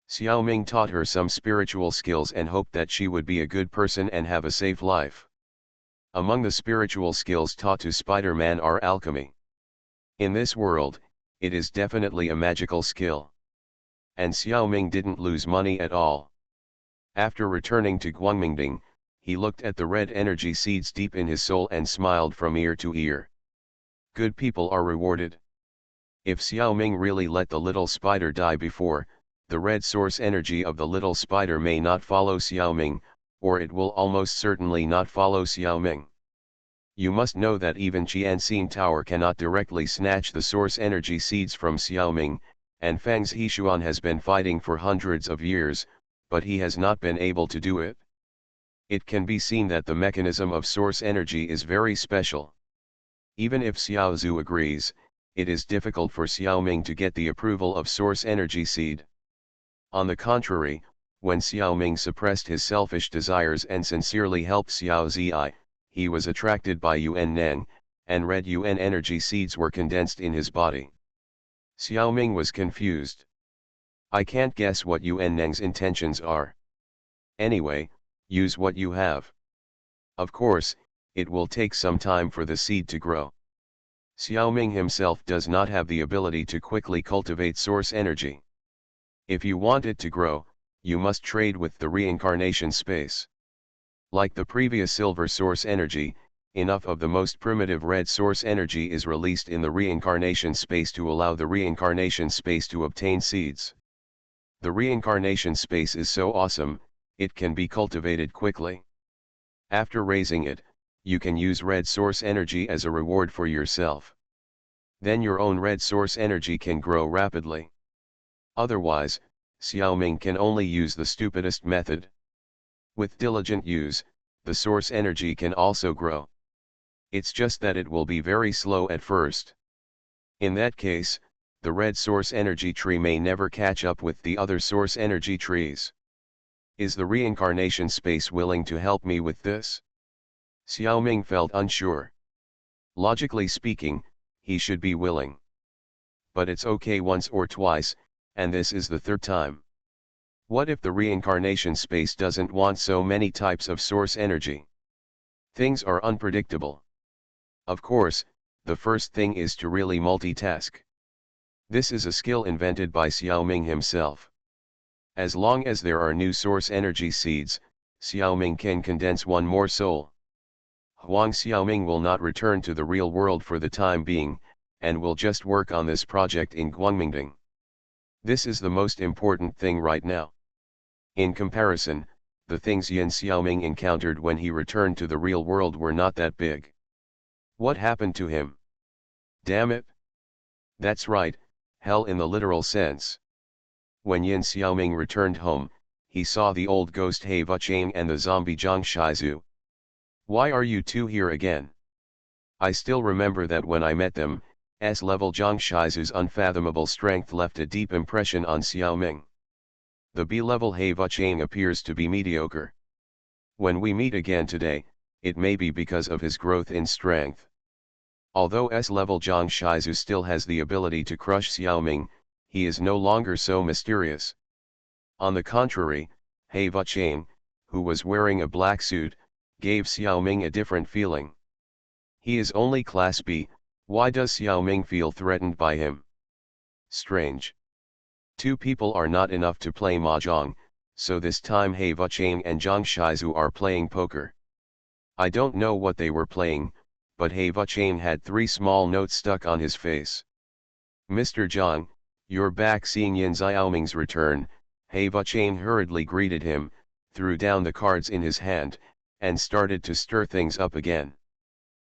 Xiaoming taught her some spiritual skills and hoped that she would be a good person and have a safe life. Among the spiritual skills taught to Spider-Man are alchemy. In this world, it is definitely a magical skill. And Xiaoming didn't lose money at all. After returning to Guangmingding, he looked at the red energy seeds deep in his soul and smiled from ear to ear. Good people are rewarded. If Xiaoming really let the little spider die before, the red source energy of the little spider may not follow Xiaoming, or it will almost certainly not follow Xiaoming. You must know that even Qianxin Tower cannot directly snatch the source energy seeds from Xiaoming, and Fang's Heishuan has been fighting for hundreds of years, but he has not been able to do it. It can be seen that the mechanism of source energy is very special. Even if Xiao Zhu agrees, it is difficult for Xiaoming to get the approval of source energy seed. On the contrary, when Xiaoming suppressed his selfish desires and sincerely helped Xiao Zi, he was attracted by Yuan Neng, and red Yuan energy seeds were condensed in his body. Xiaoming was confused. I can't guess what Yuan Neng's intentions are. Anyway, use what you have. Of course, it will take some time for the seed to grow. Xiaoming himself does not have the ability to quickly cultivate source energy. If you want it to grow, you must trade with the reincarnation space. Like the previous silver source energy, enough of the most primitive red source energy is released in the reincarnation space to allow the reincarnation space to obtain seeds. The reincarnation space is so awesome, it can be cultivated quickly. After raising it, you can use red source energy as a reward for yourself. Then your own red source energy can grow rapidly. Otherwise, Xiaoming can only use the stupidest method. With diligent use, the source energy can also grow. It's just that it will be very slow at first. In that case, the red source energy tree may never catch up with the other source energy trees. Is the reincarnation space willing to help me with this? Xiaoming felt unsure. Logically speaking, he should be willing. But it's okay once or twice, and this is the third time. What if the reincarnation space doesn't want so many types of source energy? Things are unpredictable. Of course, the first thing is to really multitask. This is a skill invented by Xiaoming himself. As long as there are new source energy seeds, Xiaoming can condense one more soul. Huang Xiaoming will not return to the real world for the time being, and will just work on this project in Guangmingding. This is the most important thing right now. In comparison, the things Yin Xiaoming encountered when he returned to the real world were not that big. What happened to him? Damn it! That's right, hell in the literal sense. When Yin Xiaoming returned home, he saw the old ghost He Vuchang and the zombie Zhang Shizu. Why are you two here again? I still remember that when I met them, S-level Zhang Shizu's unfathomable strength left a deep impression on Xiaoming. The B-level He Vuchang appears to be mediocre. When we meet again today, it may be because of his growth in strength. Although S-level Zhang Shizu still has the ability to crush Xiaoming, he is no longer so mysterious. On the contrary, He Vuchang, who was wearing a black suit, gave Xiaoming a different feeling. He is only Class B, why does Xiaoming feel threatened by him? Strange. Two people are not enough to play mahjong, so this time He Vuchang and Zhang Shizu are playing poker. I don't know what they were playing, but He Vuchang had 3 small notes stuck on his face. Mr. Zhang, you're back. Seeing Yin Xiaoming's return, He Vuchang hurriedly greeted him, threw down the cards in his hand, and started to stir things up again.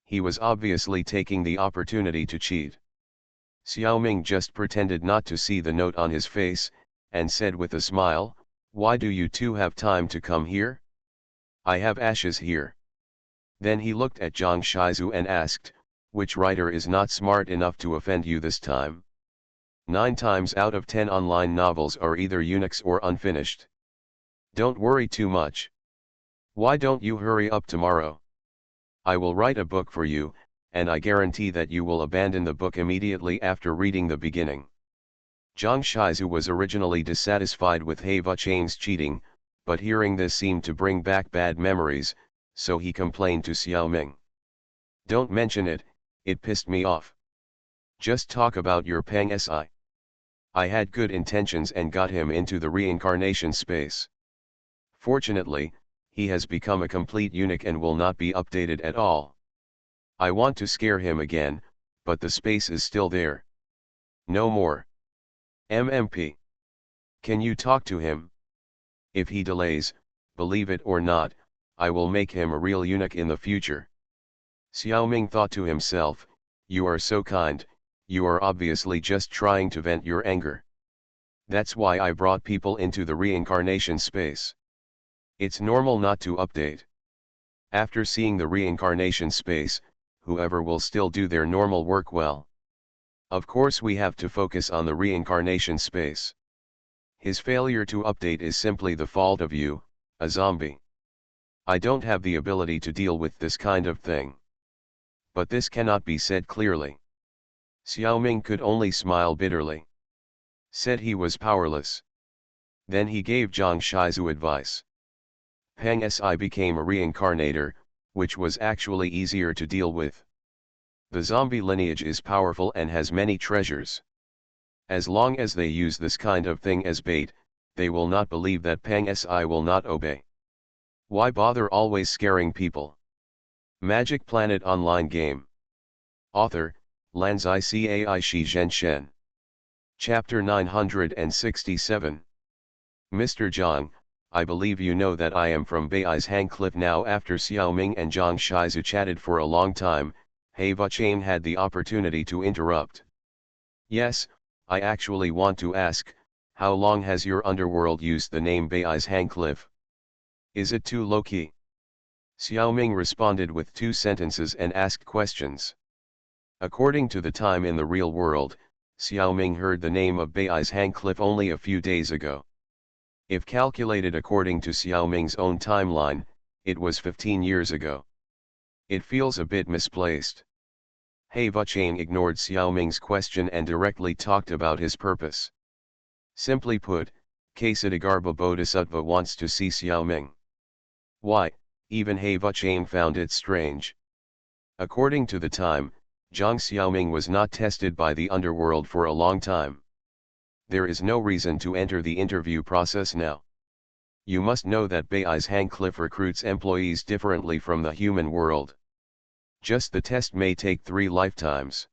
He was obviously taking the opportunity to cheat. Xiaoming just pretended not to see the note on his face, and said with a smile, "Why do you two have time to come here? I have ashes here." Then he looked at Zhang Shizu and asked, "Which writer is not smart enough to offend you this time? 9 times out of 10 online novels are either eunuchs or unfinished. Don't worry too much. Why don't you hurry up tomorrow? I will write a book for you, and I guarantee that you will abandon the book immediately after reading the beginning." Zhang Shizu was originally dissatisfied with He Vucheng's cheating, but hearing this seemed to bring back bad memories, so he complained to Xiaoming. "Don't mention it, it pissed me off. Just talk about your Peng Si. I had good intentions and got him into the reincarnation space. Fortunately, he has become a complete eunuch and will not be updated at all. I want to scare him again, but the space is still there. No more. MMP. Can you talk to him? If he delays, believe it or not, I will make him a real eunuch in the future." Xiaoming thought to himself, "You are so kind, you are obviously just trying to vent your anger. That's why I brought people into the reincarnation space. It's normal not to update. After seeing the reincarnation space, whoever will still do their normal work well. Of course we have to focus on the reincarnation space. His failure to update is simply the fault of you, a zombie. I don't have the ability to deal with this kind of thing. But this cannot be said clearly." Xiaoming could only smile bitterly. Said he was powerless. Then he gave Zhang Shizu advice. Peng Si became a reincarnator, which was actually easier to deal with. The zombie lineage is powerful and has many treasures. As long as they use this kind of thing as bait, they will not believe that Peng Si will not obey. Why bother always scaring people? Magic Planet Online Game. Author, Lanzai Cai Shi Zhenshen. Chapter 967. Mr. Zhang, I believe you know that I am from Bei's Hang Cliff now. After Xiaoming and Zhang Shizu chatted for a long time, He Vucheng had the opportunity to interrupt. "Yes, I actually want to ask, how long has your underworld used the name Bei's Hang Cliff? Is it too low-key?" Xiaoming responded with 2 sentences and asked questions. According to the time in the real world, Xiaoming heard the name of Bei's Hang Cliff only a few days ago. If calculated according to Xiaoming's own timeline, it was 15 years ago. It feels a bit misplaced. He Vucheng ignored Xiaoming's question and directly talked about his purpose. Simply put, Ksatagarbha Bodhisattva wants to see Xiaoming. Why, even He Vucheng found it strange. According to the time, Zhang Xiaoming was not tested by the underworld for a long time. There is no reason to enter the interview process now. You must know that Bei's Hang Cliff recruits employees differently from the human world. Just the test may take 3 lifetimes.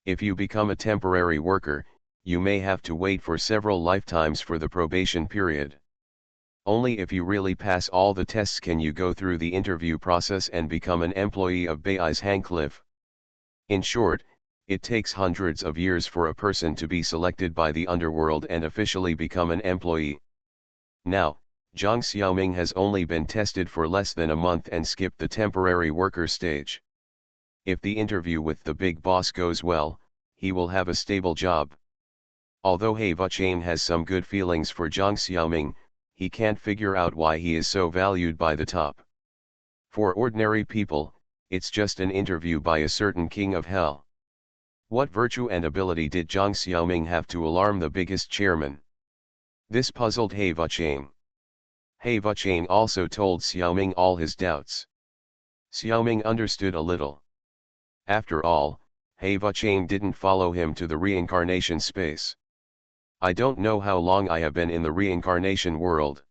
If you become a temporary worker, you may have to wait for several lifetimes for the probation period. Only if you really pass all the tests can you go through the interview process and become an employee of Bei's Hang Cliff. In short, it takes hundreds of years for a person to be selected by the underworld and officially become an employee. Now, Zhang Xiaoming has only been tested for less than a month and skipped the temporary worker stage. If the interview with the big boss goes well, he will have a stable job. Although He Vucheng has some good feelings for Zhang Xiaoming, he can't figure out why he is so valued by the top. For ordinary people, it's just an interview by a certain king of hell. What virtue and ability did Zhang Xiaoming have to alarm the biggest chairman? This puzzled He Vucheng. He Vucheng also told Xiaoming all his doubts. Xiaoming understood a little. After all, He Vucheng didn't follow him to the reincarnation space. I don't know how long I have been in the reincarnation world.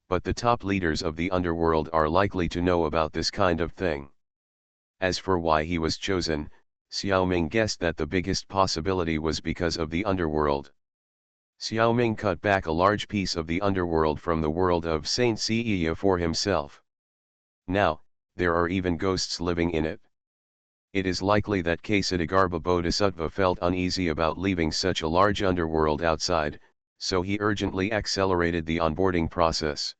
But the top leaders of the underworld are likely to know about this kind of thing. As for why he was chosen, Xiaoming guessed that the biggest possibility was because of the underworld. Xiaoming cut back a large piece of the underworld from the world of Saint Seiya for himself. Now, there are even ghosts living in it. It is likely that Ksatagarbha Bodhisattva felt uneasy about leaving such a large underworld outside, so he urgently accelerated the onboarding process.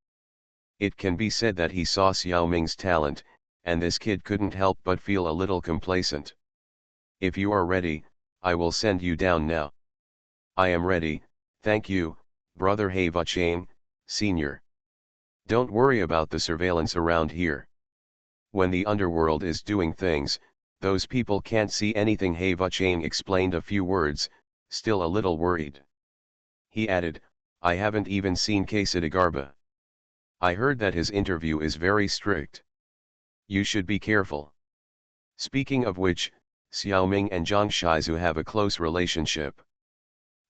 It can be said that he saw Xiaoming's talent, and this kid couldn't help but feel a little complacent. If you are ready, I will send you down now. I am ready, thank you, Brother He Vachang, Senior. Don't worry about the surveillance around here. When the underworld is doing things, those people can't see anything. He Vachang explained a few words, still a little worried. He added, I haven't even seen Ksatagarbha. I heard that his interview is very strict. You should be careful. Speaking of which, Xiaoming and Zhang Shizu have a close relationship.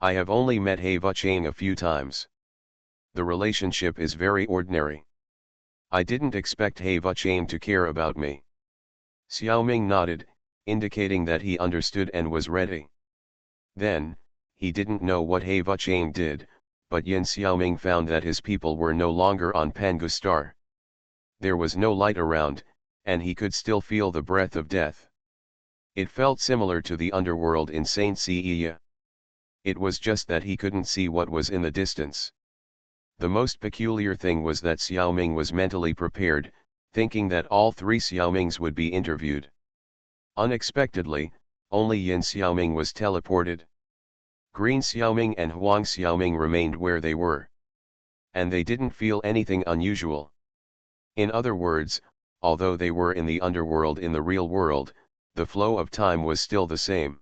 I have only met He Vachang a few times. The relationship is very ordinary. I didn't expect He Vachang to care about me. Xiaoming nodded, indicating that he understood and was ready. Then, he didn't know what He Vachang did, but Yin Xiaoming found that his people were no longer on Pangu Star. There was no light around, and he could still feel the breath of death. It felt similar to the underworld in Saint Seiya. It was just that he couldn't see what was in the distance. The most peculiar thing was that Xiaoming was mentally prepared, thinking that all three Xiaomings would be interviewed. Unexpectedly, only Yin Xiaoming was teleported. Green Xiaoming and Huang Xiaoming remained where they were. And they didn't feel anything unusual. In other words, although they were in the underworld in the real world, the flow of time was still the same.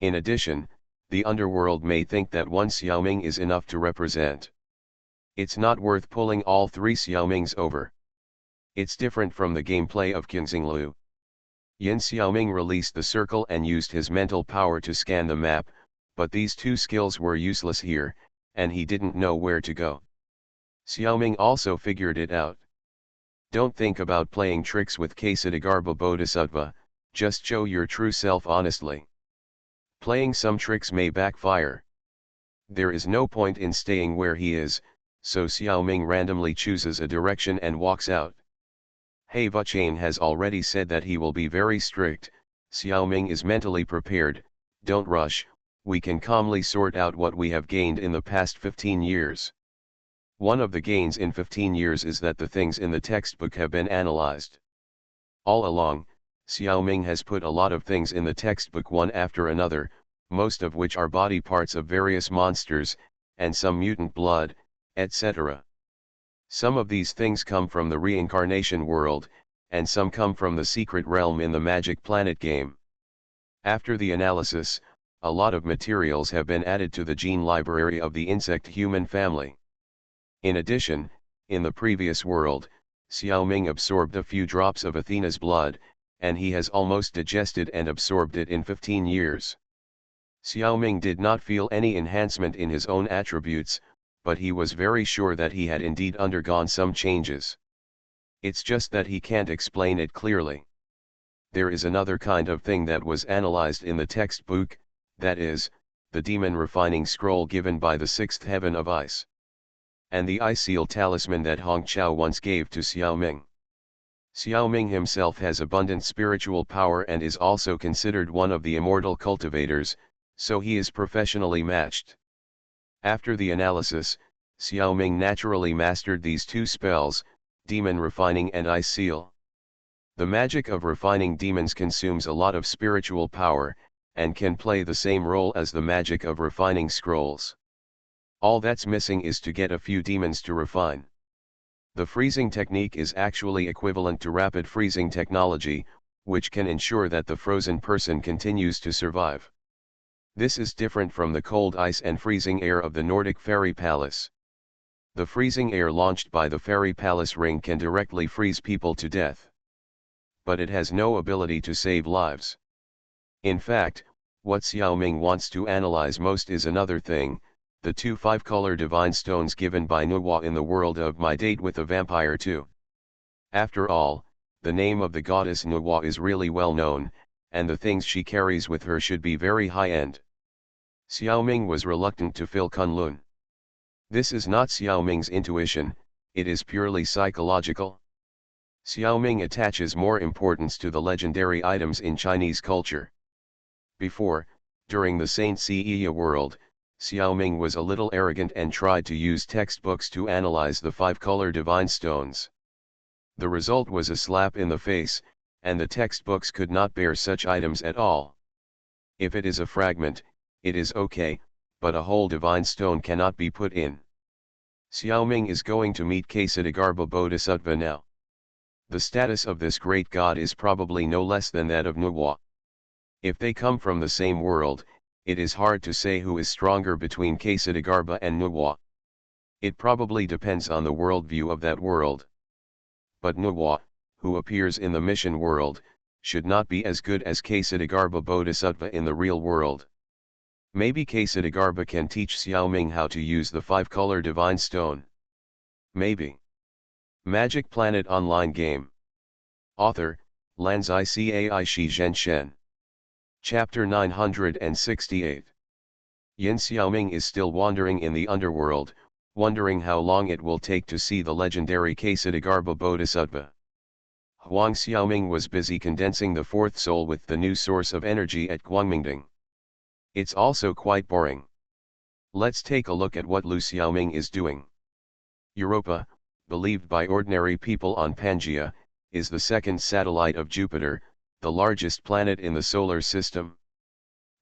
In addition, the underworld may think that one Xiaoming is enough to represent. It's not worth pulling all three Xiaomings over. It's different from the gameplay of Qingxinglu. Yin Xiaoming released the circle and used his mental power to scan the map, but these two skills were useless here, and he didn't know where to go. Xiaoming also figured it out. Don't think about playing tricks with Ksatagarbha Bodhisattva, just show your true self honestly. Playing some tricks may backfire. There is no point in staying where he is, so Xiaoming randomly chooses a direction and walks out. He Vachang has already said that he will be very strict. Xiaoming is mentally prepared, don't rush, we can calmly sort out what we have gained in the past 15 years. One of the gains in 15 years is that the things in the textbook have been analyzed. All along, Xiaoming has put a lot of things in the textbook one after another, most of which are body parts of various monsters, and some mutant blood, etc. Some of these things come from the reincarnation world, and some come from the secret realm in the Magic Planet game. After the analysis, a lot of materials have been added to the gene library of the insect-human family. In addition, in the previous world, Xiaoming absorbed a few drops of Athena's blood, and he has almost digested and absorbed it in 15 years. Xiaoming did not feel any enhancement in his own attributes, but he was very sure that he had indeed undergone some changes. It's just that he can't explain it clearly. There is another kind of thing that was analyzed in the textbook, that is, the demon refining scroll given by the sixth heaven of ice. And the ice seal talisman that Hong Chao once gave to Xiaoming. Xiaoming himself has abundant spiritual power and is also considered one of the immortal cultivators, so he is professionally matched. After the analysis, Xiaoming naturally mastered these two spells, Demon Refining and Ice Seal. The magic of refining demons consumes a lot of spiritual power, and can play the same role as the magic of refining scrolls. All that's missing is to get a few demons to refine. The freezing technique is actually equivalent to rapid freezing technology, which can ensure that the frozen person continues to survive. This is different from the cold ice and freezing air of the Nordic fairy palace. The freezing air launched by the fairy palace ring can directly freeze people to death. But it has no ability to save lives. In fact, what Xiaoming wants to analyze most is another thing, the two 5-color divine stones given by Nuwa in the world of My Date with a Vampire 2. After all, the name of the goddess Nuwa is really well known, and the things she carries with her should be very high-end. Xiaoming was reluctant to fill Kunlun. This is not Xiaoming's intuition, it is purely psychological. Xiaoming attaches more importance to the legendary items in Chinese culture. Before, during the Saint Seiya world, Xiaoming was a little arrogant and tried to use textbooks to analyze the 5-color divine stones. The result was a slap in the face, and the textbooks could not bear such items at all. If it is a fragment, it is okay, but a whole divine stone cannot be put in. Xiaoming is going to meet Ksatagarbha Bodhisattva now. The status of this great god is probably no less than that of Nuwa. If they come from the same world, it is hard to say who is stronger between Ksatagarbha and Nuwa. It probably depends on the worldview of that world. But Nuwa, who appears in the mission world, should not be as good as Ksatagarbha Bodhisattva in the real world. Maybe Ksatagarbha can teach Xiaoming how to use the 5-color divine stone. Maybe. Magic Planet Online Game. Author, Lanzai Cai Shi Zhenshen. Chapter 968. Yin Xiaoming is still wandering in the underworld, wondering how long it will take to see the legendary Ksatagarbha Bodhisattva. Huang Xiaoming was busy condensing the fourth soul with the new source of energy at Guangmingding. It's also quite boring. Let's take a look at what Lu Xiaoming is doing. Europa, believed by ordinary people on Pangaea, is the second satellite of Jupiter, the largest planet in the solar system.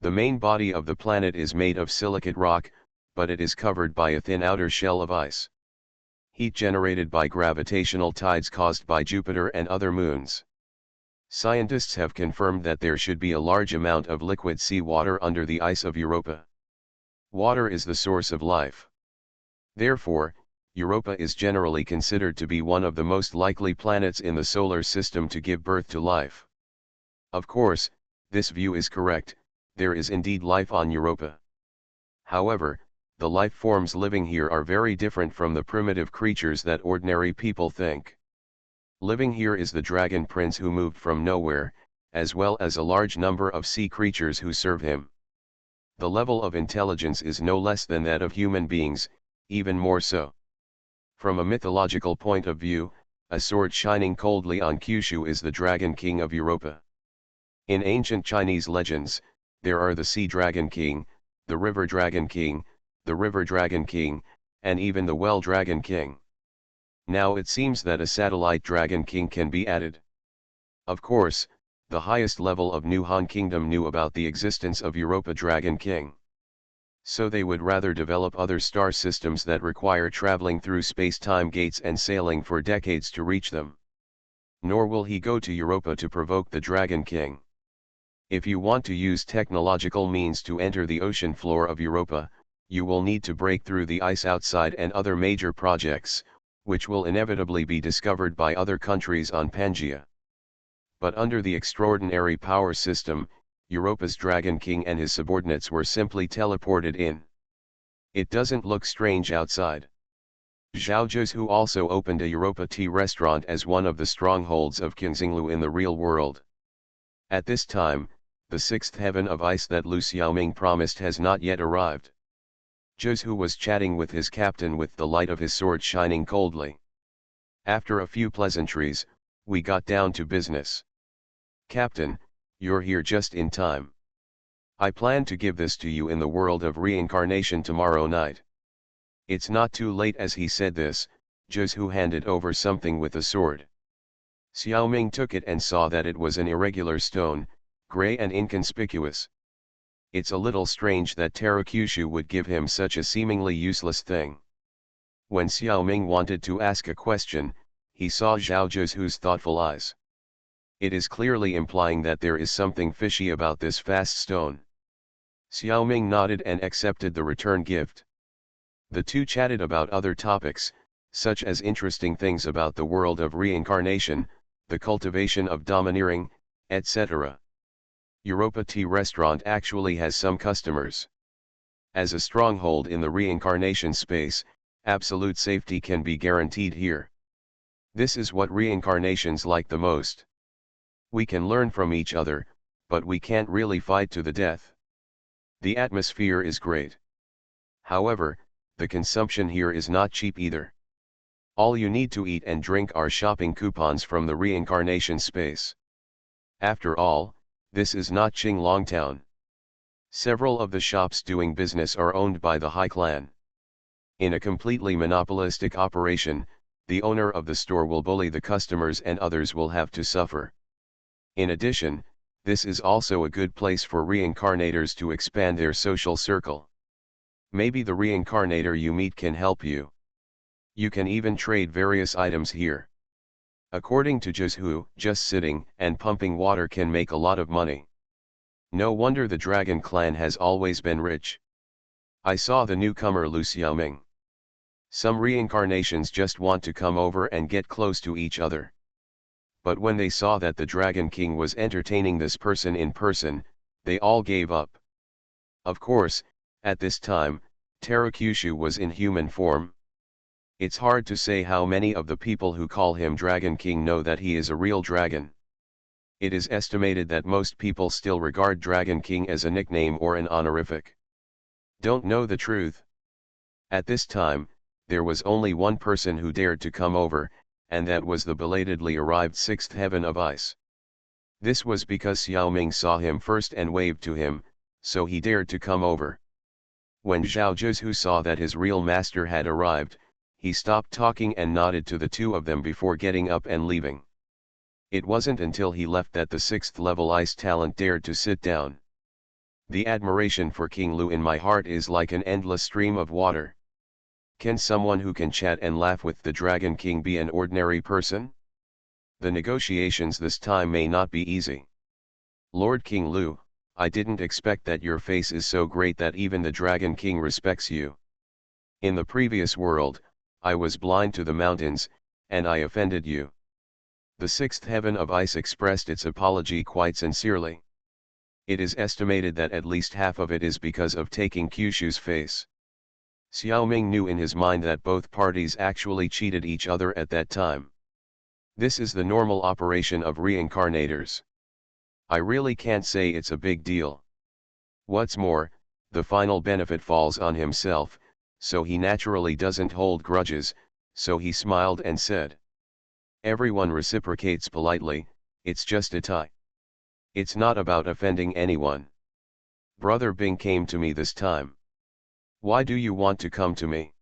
The main body of the planet is made of silicate rock, but it is covered by a thin outer shell of ice. Heat generated by gravitational tides caused by Jupiter and other moons. Scientists have confirmed that there should be a large amount of liquid seawater under the ice of Europa. Water is the source of life. Therefore, Europa is generally considered to be one of the most likely planets in the solar system to give birth to life. Of course, this view is correct, there is indeed life on Europa. However, the life forms living here are very different from the primitive creatures that ordinary people think. Living here is the dragon prince who moved from nowhere, as well as a large number of sea creatures who serve him. The level of intelligence is no less than that of human beings, even more so. From a mythological point of view, a sword shining coldly on Kyushu is the Dragon King of Europa. In ancient Chinese legends, there are the Sea Dragon King, the River Dragon King, the River Dragon King, and even the Well Dragon King. Now it seems that a satellite Dragon King can be added. Of course, the highest level of New Han Kingdom knew about the existence of Europa Dragon King. So they would rather develop other star systems that require traveling through space-time gates and sailing for decades to reach them. Nor will he go to Europa to provoke the Dragon King. If you want to use technological means to enter the ocean floor of Europa, you will need to break through the ice outside and other major projects, which will inevitably be discovered by other countries on Pangaea. But under the extraordinary power system, Europa's Dragon King and his subordinates were simply teleported in. It doesn't look strange outside. Zhao Zhuzhu also opened a Europa tea restaurant as one of the strongholds of Qingxinglu in the real world. At this time, the sixth heaven of ice that Lu Xiaoming promised has not yet arrived. Zhuzhu was chatting with his captain with the light of his sword shining coldly. After a few pleasantries, we got down to business. Captain, you're here just in time. I plan to give this to you in the world of reincarnation tomorrow night. It's not too late. As he said this, Zhuzhu handed over something with a sword. Xiaoming took it and saw that it was an irregular stone, gray and inconspicuous. It's a little strange that Tarakushu would give him such a seemingly useless thing. When Xiaoming wanted to ask a question, he saw Zhao Zhuzhu's thoughtful eyes. It is clearly implying that there is something fishy about this fast stone. Xiaoming nodded and accepted the return gift. The two chatted about other topics, such as interesting things about the world of reincarnation, the cultivation of domineering, etc. Europa Tea Restaurant actually has some customers. As a stronghold in the reincarnation space, absolute safety can be guaranteed here. This is what reincarnations like the most. We can learn from each other, but we can't really fight to the death. The atmosphere is great. However, the consumption here is not cheap either. All you need to eat and drink are shopping coupons from the reincarnation space. After all, this is not Qinglong Town. Several of the shops doing business are owned by the Hai clan. In a completely monopolistic operation, the owner of the store will bully the customers and others will have to suffer. In addition, this is also a good place for reincarnators to expand their social circle. Maybe the reincarnator you meet can help you. You can even trade various items here. According to Jizhu, just sitting and pumping water can make a lot of money. No wonder the Dragon Clan has always been rich. I saw the newcomer Lu Xiaoming. Some reincarnations just want to come over and get close to each other. But when they saw that the Dragon King was entertaining this person in person, they all gave up. Of course, at this time, Terakushu was in human form. It's hard to say how many of the people who call him Dragon King know that he is a real dragon. It is estimated that most people still regard Dragon King as a nickname or an honorific. Don't know the truth. At this time, there was only one person who dared to come over, and that was the belatedly arrived sixth heaven of ice. This was because Xiaoming saw him first and waved to him, so he dared to come over. When Zhao Zhuzhu saw that his real master had arrived, he stopped talking and nodded to the two of them before getting up and leaving. It wasn't until he left that the sixth level ice talent dared to sit down. The admiration for King Lu in my heart is like an endless stream of water. Can someone who can chat and laugh with the Dragon King be an ordinary person? The negotiations this time may not be easy. Lord King Lu, I didn't expect that your face is so great that even the Dragon King respects you. In the previous world, I was blind to the mountains, and I offended you. The sixth heaven of ice expressed its apology quite sincerely. It is estimated that at least half of it is because of taking Kyushu's face. Xiaoming knew in his mind that both parties actually cheated each other at that time. This is the normal operation of reincarnators. I really can't say it's a big deal. What's more, the final benefit falls on himself, so he naturally doesn't hold grudges, so he smiled and said. Everyone reciprocates politely, it's just a tie. It's not about offending anyone. Brother Bing came to me this time. Why do you want to come to me?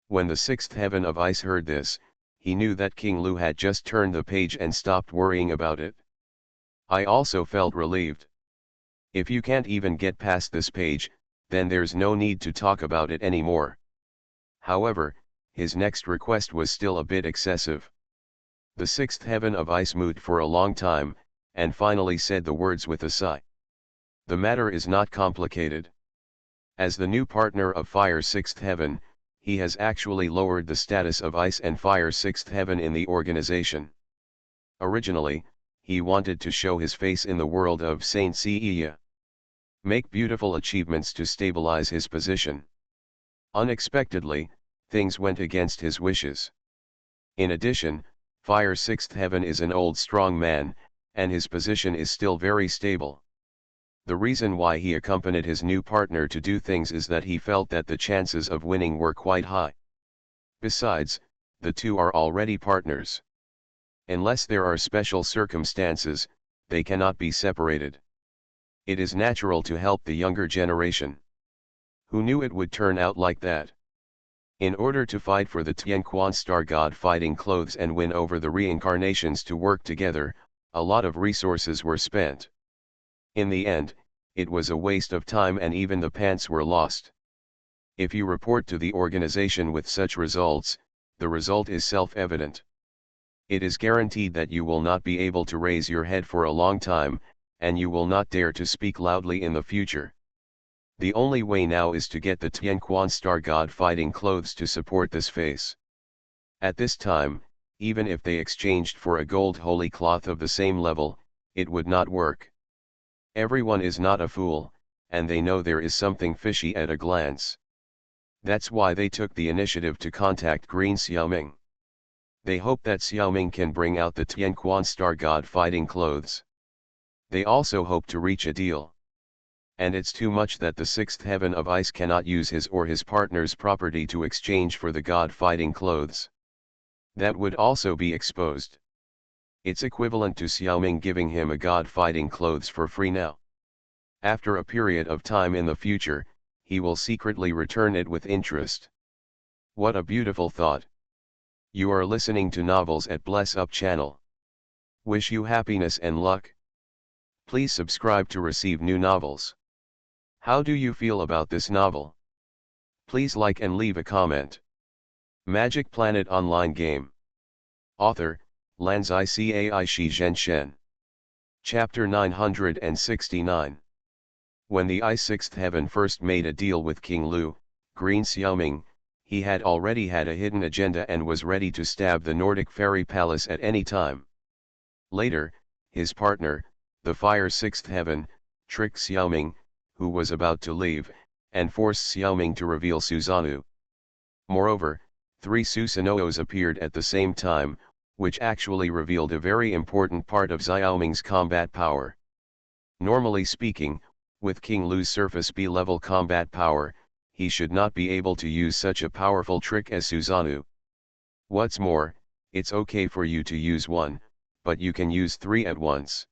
When the sixth heaven of ice heard this, he knew that King Lu had just turned the page and stopped worrying about it. I also felt relieved. If you can't even get past this page, then there's no need to talk about it anymore. However, his next request was still a bit excessive. The sixth heaven of ice mooded for a long time, and finally said the words with a sigh. The matter is not complicated. As the new partner of Fire sixth heaven, he has actually lowered the status of Ice and Fire sixth heaven in the organization. Originally, he wanted to show his face in the world of Saint Seiya. Make beautiful achievements to stabilize his position. Unexpectedly, things went against his wishes. In addition, Fire sixth heaven is an old strong man, and his position is still very stable. The reason why he accompanied his new partner to do things is that he felt that the chances of winning were quite high. Besides, the two are already partners. Unless there are special circumstances, they cannot be separated. It is natural to help the younger generation. Who knew it would turn out like that? In order to fight for the Tianquan Star God fighting clothes and win over the reincarnations to work together, a lot of resources were spent. In the end, it was a waste of time and even the pants were lost. If you report to the organization with such results, the result is self-evident. It is guaranteed that you will not be able to raise your head for a long time, and you will not dare to speak loudly in the future. The only way now is to get the Tianquan Star God fighting clothes to support this face. At this time, even if they exchanged for a gold holy cloth of the same level, it would not work. Everyone is not a fool, and they know there is something fishy at a glance. That's why they took the initiative to contact Green Xiaoming. They hope that Xiaoming can bring out the Tianquan Star God fighting clothes. They also hope to reach a deal. And it's too much that the sixth heaven of ice cannot use his or his partner's property to exchange for the God fighting clothes. That would also be exposed. It's equivalent to Xiaoming giving him a god fighting clothes for free now. After a period of time in the future, he will secretly return it with interest. What a beautiful thought. You are listening to Novels at Bless Up channel. Wish you happiness and luck. Please subscribe to receive new novels. How do you feel about this novel? Please like and leave a comment. Magic Planet Online Game. Author, Lanzai Cai Shi Zhenshen. Chapter 969. When the I-6th Heaven first made a deal with King Lu, Green Xiaoming, he had already had a hidden agenda and was ready to stab the Nordic Fairy Palace at any time. Later, his partner, the Fire 6th Heaven, tricked Xiaoming, who was about to leave, and forced Xiaoming to reveal Susanoo. Moreover, 3 Susanuos appeared at the same time, which actually revealed a very important part of Xiaoming's combat power. Normally speaking, with King Lu's surface B-level combat power, he should not be able to use such a powerful trick as Susanoo. What's more, it's okay for you to use 1, but you can use 3 at once.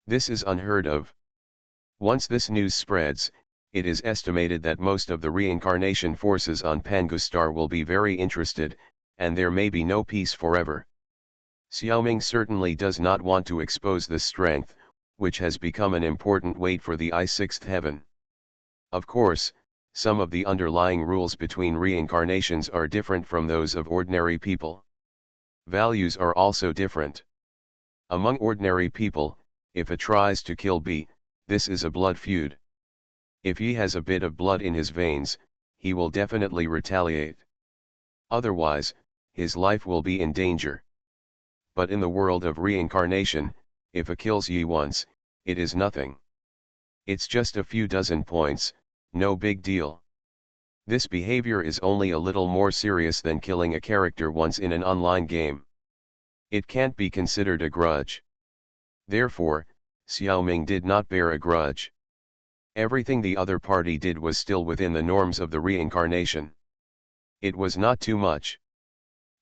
This is unheard of. Once this news spreads, it is estimated that most of the reincarnation forces on Pangustar will be very interested, and there may be no peace forever. Xiaoming certainly does not want to expose this strength, which has become an important weight for the I-6th Heaven. Of course, some of the underlying rules between reincarnations are different from those of ordinary people. Values are also different. Among ordinary people, if A tries to kill B, this is a blood feud. If he has a bit of blood in his veins, he will definitely retaliate. Otherwise, his life will be in danger. But in the world of reincarnation, if A kills Yi once, it is nothing. It's just a few dozen points, no big deal. This behavior is only a little more serious than killing a character once in an online game. It can't be considered a grudge. Therefore, Xiaoming did not bear a grudge. Everything the other party did was still within the norms of the reincarnation. It was not too much.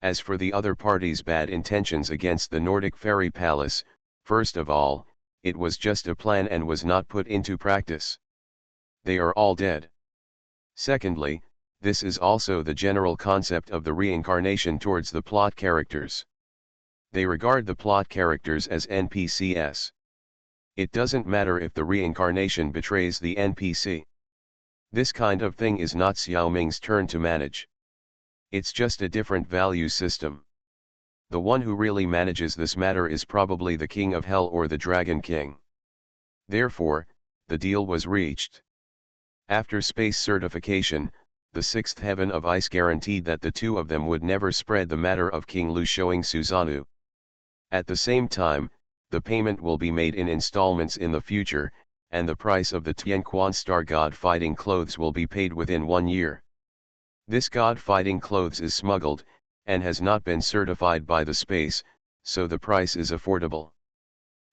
As for the other party's bad intentions against the Nordic Fairy Palace, first of all, it was just a plan and was not put into practice. They are all dead. Secondly, this is also the general concept of the reincarnation towards the plot characters. They regard the plot characters as NPCs. It doesn't matter if the reincarnation betrays the NPC. This kind of thing is not Xiaoming's turn to manage. It's just a different value system. The one who really manages this matter is probably the King of Hell or the Dragon King. Therefore, the deal was reached. After space certification, the 6th Heaven of Ice guaranteed that the two of them would never spread the matter of King Lu showing Susanoo. At the same time, the payment will be made in installments in the future, and the price of the Tianquan Star God fighting clothes will be paid within 1 year. This God fighting clothes is smuggled, and has not been certified by the space, so the price is affordable.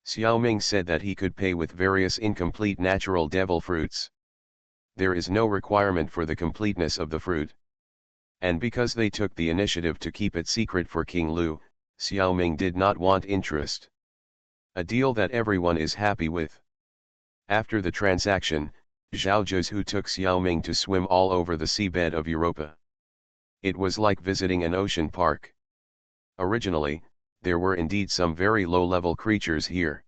Xiaoming said that he could pay with various incomplete natural devil fruits. There is no requirement for the completeness of the fruit. And because they took the initiative to keep it secret for King Lu, Xiaoming did not want interest. A deal that everyone is happy with. After the transaction, Zhao Zhuzhu took Xiaoming to swim all over the seabed of Europa. It was like visiting an ocean park. Originally, there were indeed some very low-level creatures here.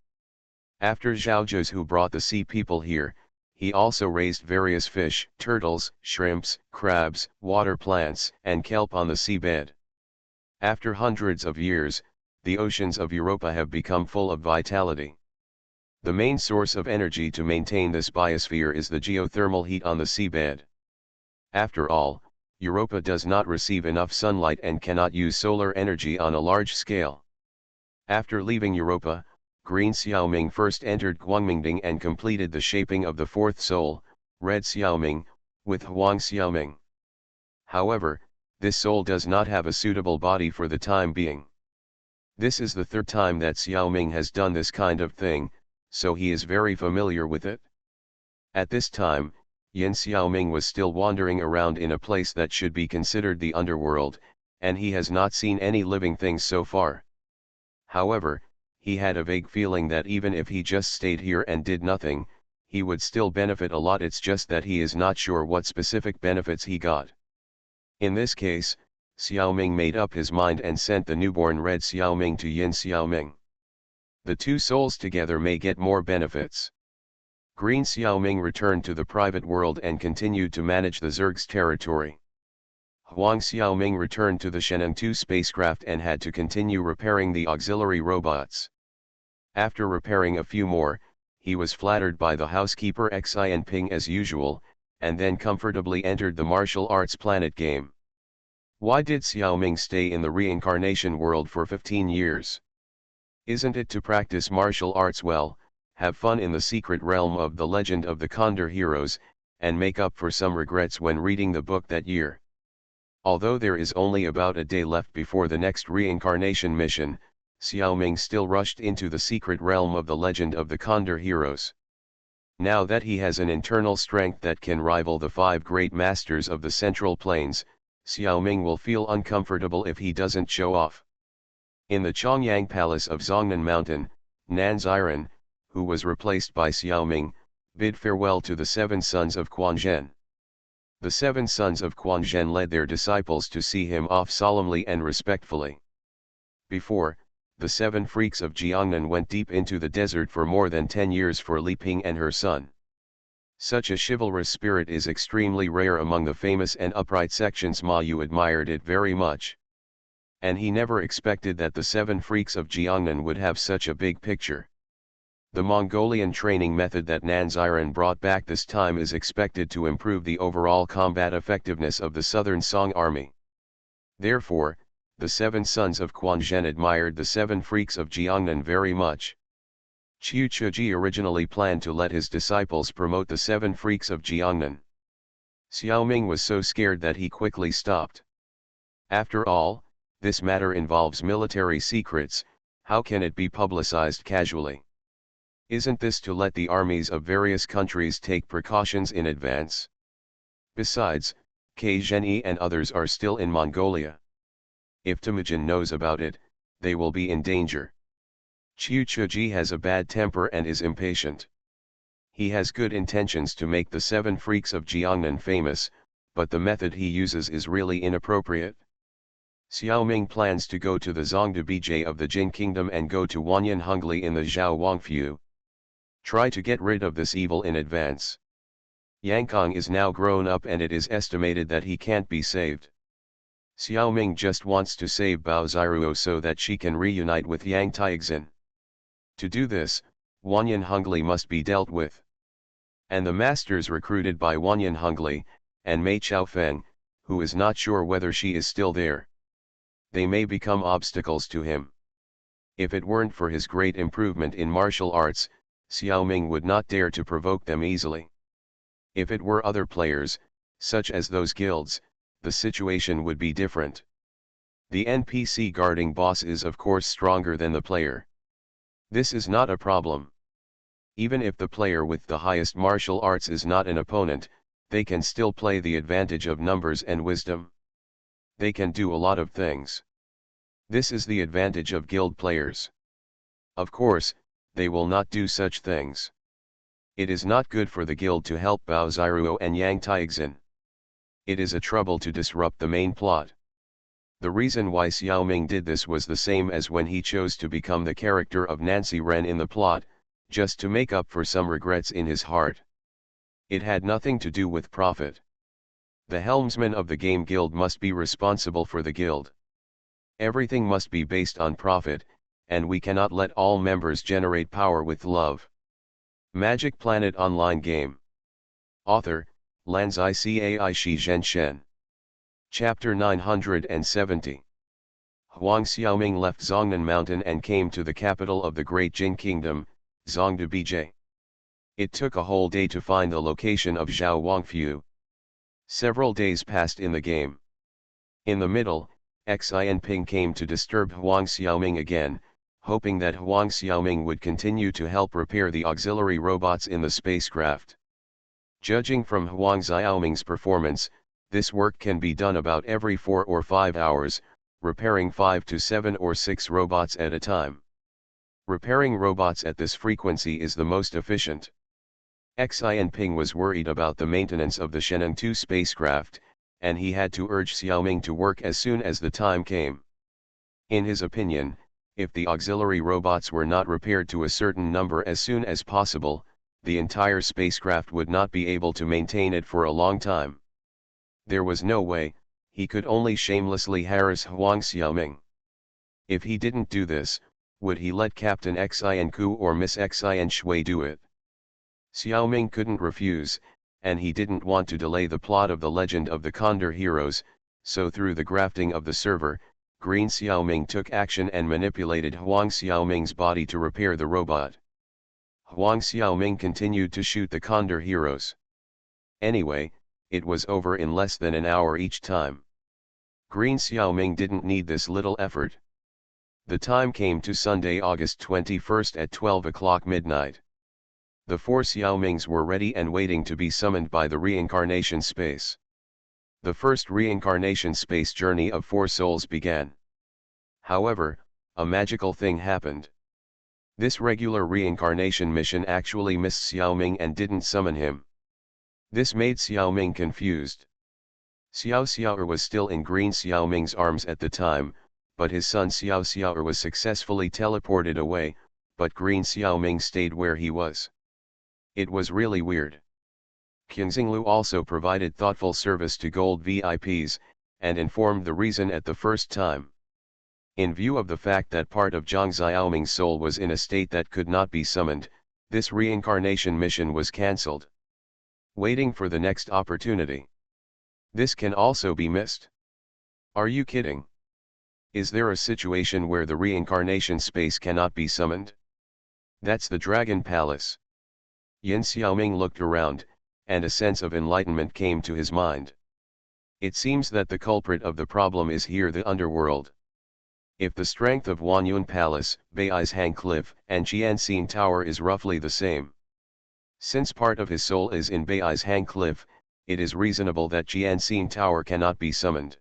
After Zhao Zhuzhu brought the sea people here, he also raised various fish, turtles, shrimps, crabs, water plants, and kelp on the seabed. After hundreds of years, the oceans of Europa have become full of vitality. The main source of energy to maintain this biosphere is the geothermal heat on the seabed. After all, Europa does not receive enough sunlight and cannot use solar energy on a large scale. After leaving Europa, Green Xiaoming first entered Guangmingding and completed the shaping of the fourth soul, Red Xiaoming, with Huang Xiaoming. However, this soul does not have a suitable body for the time being. This is the third time that Xiaoming has done this kind of thing, so he is very familiar with it. At this time, Yin Xiaoming was still wandering around in a place that should be considered the underworld, and he has not seen any living things so far. However, he had a vague feeling that even if he just stayed here and did nothing, he would still benefit a lot. It's just that he is not sure what specific benefits he got. In this case, Xiaoming made up his mind and sent the newborn red Xiaoming to Yin Xiaoming. The two souls together may get more benefits. Green Xiaoming returned to the private world and continued to manage the Zerg's territory. Huang Xiaoming returned to the Sheneng 2 spacecraft and had to continue repairing the auxiliary robots. After repairing a few more, he was flattered by the housekeeper Xi and Ping as usual, and then comfortably entered the martial arts planet game. Why did Xiaoming stay in the reincarnation world for 15 years? Isn't it to practice martial arts well, have fun in the secret realm of the legend of the Condor heroes, and make up for some regrets when reading the book that year? Although there is only about a day left before the next reincarnation mission, Xiaoming still rushed into the secret realm of the legend of the Condor heroes. Now that he has an internal strength that can rival the 5 great masters of the Central Plains, Xiaoming will feel uncomfortable if he doesn't show off. In the Chongyang Palace of Zhongnan Mountain, Nan Ziren, who was replaced by Xiaoming, bid farewell to the 7 sons of Quanzhen. The 7 sons of Quanzhen led their disciples to see him off solemnly and respectfully. Before, the 7 freaks of Jiangnan went deep into the desert for more than 10 years for Li Ping and her son. Such a chivalrous spirit is extremely rare among the famous and upright sections. Ma Yu admired it very much. And he never expected that the 7 freaks of Jiangnan would have such a big picture. The Mongolian training method that Nan Ziren brought back this time is expected to improve the overall combat effectiveness of the Southern Song Army. Therefore, the 7 sons of Quanzhen admired the 7 freaks of Jiangnan very much. Qiu Chuji originally planned to let his disciples promote the 7 freaks of Jiangnan. Xiaoming was so scared that he quickly stopped. After all, this matter involves military secrets, how can it be publicized casually? Isn't this to let the armies of various countries take precautions in advance? Besides, Ke Zhenyi and others are still in Mongolia. If Temujin knows about it, they will be in danger. Qiu Chuji has a bad temper and is impatient. He has good intentions to make the 7 freaks of Jiangnan famous, but the method he uses is really inappropriate. Xiaoming plans to go to the Zongde Bijie of the Jin Kingdom and go to Wanyan Hungli in the Zhao Wangfu. Try to get rid of this evil in advance. Yang is now grown up and it is estimated that he can't be saved. Xiaoming just wants to save Bao Ziruo so that she can reunite with Yang Taixin. To do this, Wanyan Hungli must be dealt with. And the masters recruited by Wanyan Hungli, and Mei Chaofeng, who is not sure whether she is still there. They may become obstacles to him. If it weren't for his great improvement in martial arts, Xiaoming would not dare to provoke them easily. If it were other players, such as those guilds, the situation would be different. The NPC guarding boss is of course stronger than the player. This is not a problem. Even if the player with the highest martial arts is not an opponent, they can still play the advantage of numbers and wisdom. They can do a lot of things. This is the advantage of guild players. Of course, they will not do such things. It is not good for the guild to help Bao Ziruo and Yang Taixin. It is a trouble to disrupt the main plot. The reason why Xiaoming did this was the same as when he chose to become the character of Nancy Ren in the plot, just to make up for some regrets in his heart. It had nothing to do with profit. The helmsman of the game guild must be responsible for the guild. Everything must be based on profit, and we cannot let all members generate power with love. Magic Planet Online Game. Author, Lanzai Cai Shi Zhen Shen. Chapter 970. Huang Xiaoming left Zhongnan Mountain and came to the capital of the Great Jin Kingdom, Zongde Bijie. It took a whole day to find the location of Zhao Wangfu. Several days passed in the game. In the middle, Xi and Ping came to disturb Huang Xiaoming again, hoping that Huang Xiaoming would continue to help repair the auxiliary robots in the spacecraft. Judging from Huang Xiaoming's performance, This work can be done about every 4 or 5 hours, repairing 5 to 7 or 6 robots at a time. Repairing robots at this frequency is the most efficient. Xi Jinping was worried about the maintenance of the Sheneng 2 spacecraft, and he had to urge Xiaoming to work as soon as the time came. In his opinion, if the auxiliary robots were not repaired to a certain number as soon as possible, the entire spacecraft would not be able to maintain it for a long time. There was no way, he could only shamelessly harass Huang Xiaoming. If he didn't do this, would he let Captain Xian Ku or Miss Xian Shui do it? Xiaoming couldn't refuse, and he didn't want to delay the plot of the Legend of the Condor Heroes, so through the grafting of the server, Green Xiaoming took action and manipulated Huang Xiaoming's body to repair the robot. Huang Xiaoming continued to shoot the Condor Heroes. Anyway, it was over in less than an hour each time. Green Xiaoming didn't need this little effort. The time came to Sunday, August 21st at 12 o'clock midnight. The 4 Xiaomings were ready and waiting to be summoned by the reincarnation space. The first reincarnation space journey of 4 souls began. However, a magical thing happened. This regular reincarnation mission actually missed Xiaoming and didn't summon him. This made Xiaoming confused. Xiao Xiaoer was still in Green Xiaoming's arms at the time, but his son Xiao Xiaoer was successfully teleported away, but Green Xiaoming stayed where he was. It was really weird. Qingxinglu also provided thoughtful service to gold VIPs, and informed the reason at the first time. In view of the fact that part of Zhang Xiaoming's soul was in a state that could not be summoned, this reincarnation mission was cancelled. Waiting for the next opportunity. This can also be missed. Are you kidding? Is there a situation where the reincarnation space cannot be summoned? That's the Dragon Palace. Yin Xiaoming looked around, and a sense of enlightenment came to his mind. It seems that the culprit of the problem is here, the underworld. If the strength of Wanyun Palace, Bei's Hang Cliff, and Jianxin Tower is roughly the same. Since part of his soul is in Bei's Hang Cliff, it is reasonable that Jianxin Tower cannot be summoned.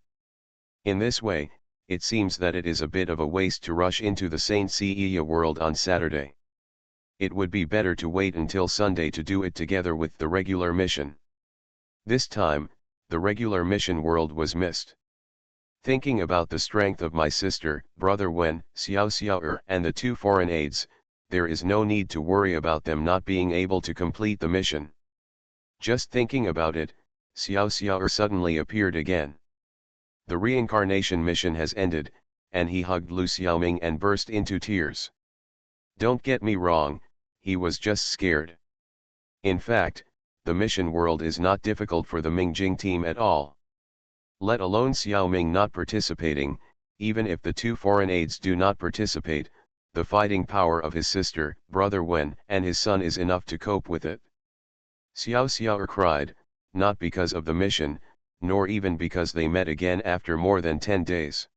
In this way, it seems that it is a bit of a waste to rush into the Saint Seiya world on Saturday. It would be better to wait until Sunday to do it together with the regular mission. This time, the regular mission world was missed. Thinking about the strength of my sister, brother Wen, Xiao Xiaoer, and the 2 foreign aides, there is no need to worry about them not being able to complete the mission. Just thinking about it, Xiao Xiaoer suddenly appeared again. The reincarnation mission has ended, and he hugged Lu Xiaoming and burst into tears. Don't get me wrong, he was just scared. In fact, the mission world is not difficult for the Mingjing team at all. Let alone Xiaoming not participating, even if the 2 foreign aides do not participate, the fighting power of his sister, brother Wen, and his son is enough to cope with it. Xiao Xiaoer cried, not because of the mission, nor even because they met again after more than 10 days.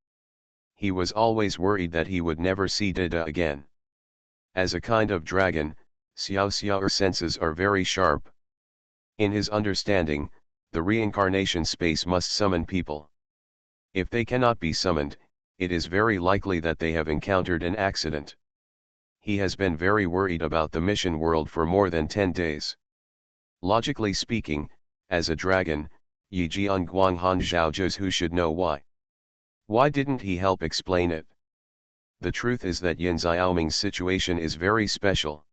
He was always worried that he would never see Dada again. As a kind of dragon, Xiao Xiaoer's senses are very sharp. In his understanding, the reincarnation space must summon people. If they cannot be summoned, it is very likely that they have encountered an accident. He has been very worried about the mission world for more than 10 days. Logically speaking, as a dragon, Yi Jian Guanghan Zhaozhous who should know why. Why didn't he help explain it? The truth is that Yin Xiaoming's situation is very special.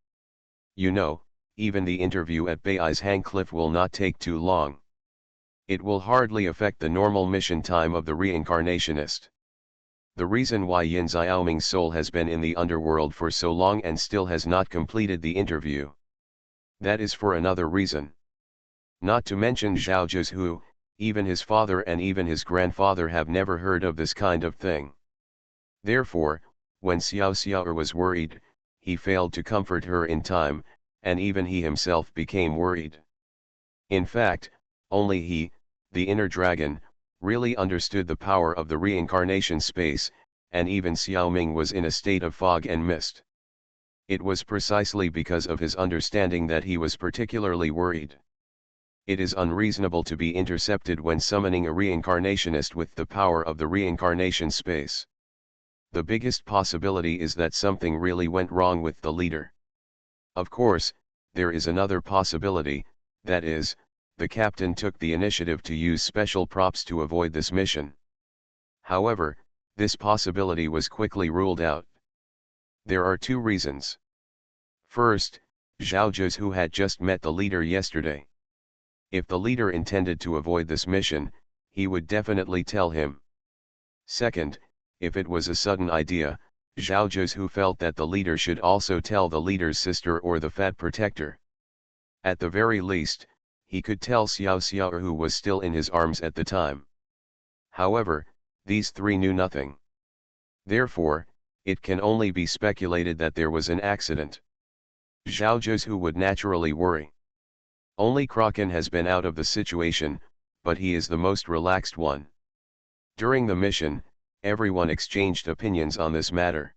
You know, even the interview at Bei's Hang Cliff will not take too long. It will hardly affect the normal mission time of the reincarnationist. The reason why Yin Xiaoming's soul has been in the underworld for so long and still has not completed the interview. That is for another reason. Not to mention Zhaozhous who, even his father and even his grandfather have never heard of this kind of thing. Therefore, when Xiao Xiaoer was worried, he failed to comfort her in time, and even he himself became worried. In fact, only he, the inner dragon, really understood the power of the reincarnation space, and even Xiaoming was in a state of fog and mist. It was precisely because of his understanding that he was particularly worried. It is unreasonable to be intercepted when summoning a reincarnationist with the power of the reincarnation space. The biggest possibility is that something really went wrong with the leader. Of course, there is another possibility, that is, the captain took the initiative to use special props to avoid this mission. However, this possibility was quickly ruled out. There are two reasons. First, Zhao Zhu had just met the leader yesterday. If the leader intended to avoid this mission, he would definitely tell him. Second, if it was a sudden idea, Zhao Zhu felt that the leader should also tell the leader's sister or the Fat Protector. At the very least, he could tell Xiao Xiao, who was still in his arms at the time. However, these three knew nothing. Therefore, it can only be speculated that there was an accident. Zhao Zhu would naturally worry. Only Kraken has been out of the situation, but he is the most relaxed one. During the mission, everyone exchanged opinions on this matter.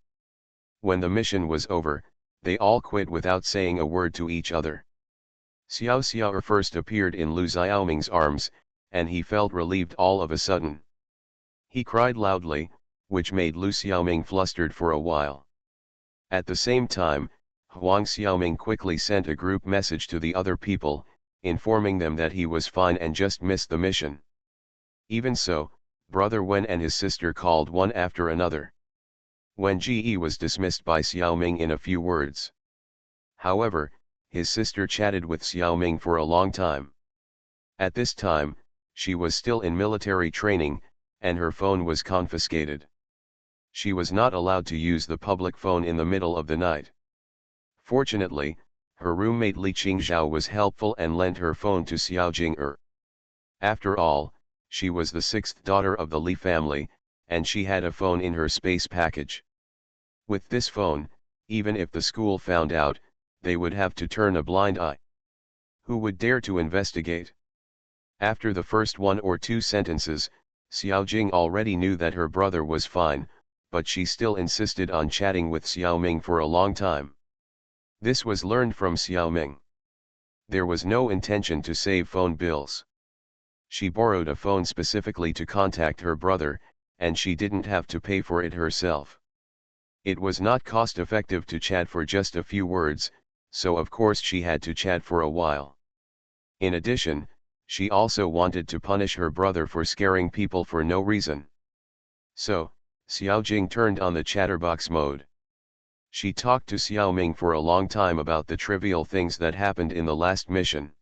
When the mission was over, they all quit without saying a word to each other. Xiao Xiao first appeared in Lu Xiaoming's arms, and he felt relieved all of a sudden. He cried loudly, which made Lu Xiaoming flustered for a while. At the same time, Huang Xiaoming quickly sent a group message to the other people, informing them that he was fine and just missed the mission. Even so, Brother Wen and his sister called one after another. Wen Ji was dismissed by Xiaoming in a few words. However, his sister chatted with Xiaoming for a long time. At this time, she was still in military training, and her phone was confiscated. She was not allowed to use the public phone in the middle of the night. Fortunately, her roommate Li Qingzhao was helpful and lent her phone to Xiao Jing'er. After all, she was the sixth daughter of the Li family, and she had a phone in her space package. With this phone, even if the school found out, they would have to turn a blind eye. Who would dare to investigate? After the first 1 or 2 sentences, Xiao Jing already knew that her brother was fine, but she still insisted on chatting with Xiaoming for a long time. This was learned from Xiaoming. There was no intention to save phone bills. She borrowed a phone specifically to contact her brother, and she didn't have to pay for it herself. It was not cost-effective to chat for just a few words, so of course she had to chat for a while. In addition, she also wanted to punish her brother for scaring people for no reason. So, Xiao Jing turned on the chatterbox mode. She talked to Xiaoming for a long time about the trivial things that happened in the last mission.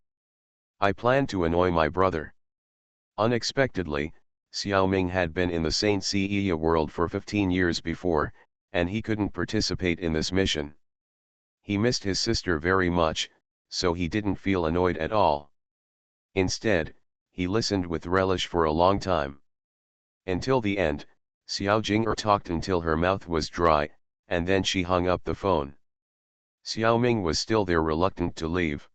I planned to annoy my brother. Unexpectedly, Xiaoming had been in the Saint Seiya world for 15 years before, and he couldn't participate in this mission. He missed his sister very much, so he didn't feel annoyed at all. Instead, he listened with relish for a long time. Until the end, Xiao Jing'er talked until her mouth was dry, and then she hung up the phone. Xiaoming was still there, reluctant to leave.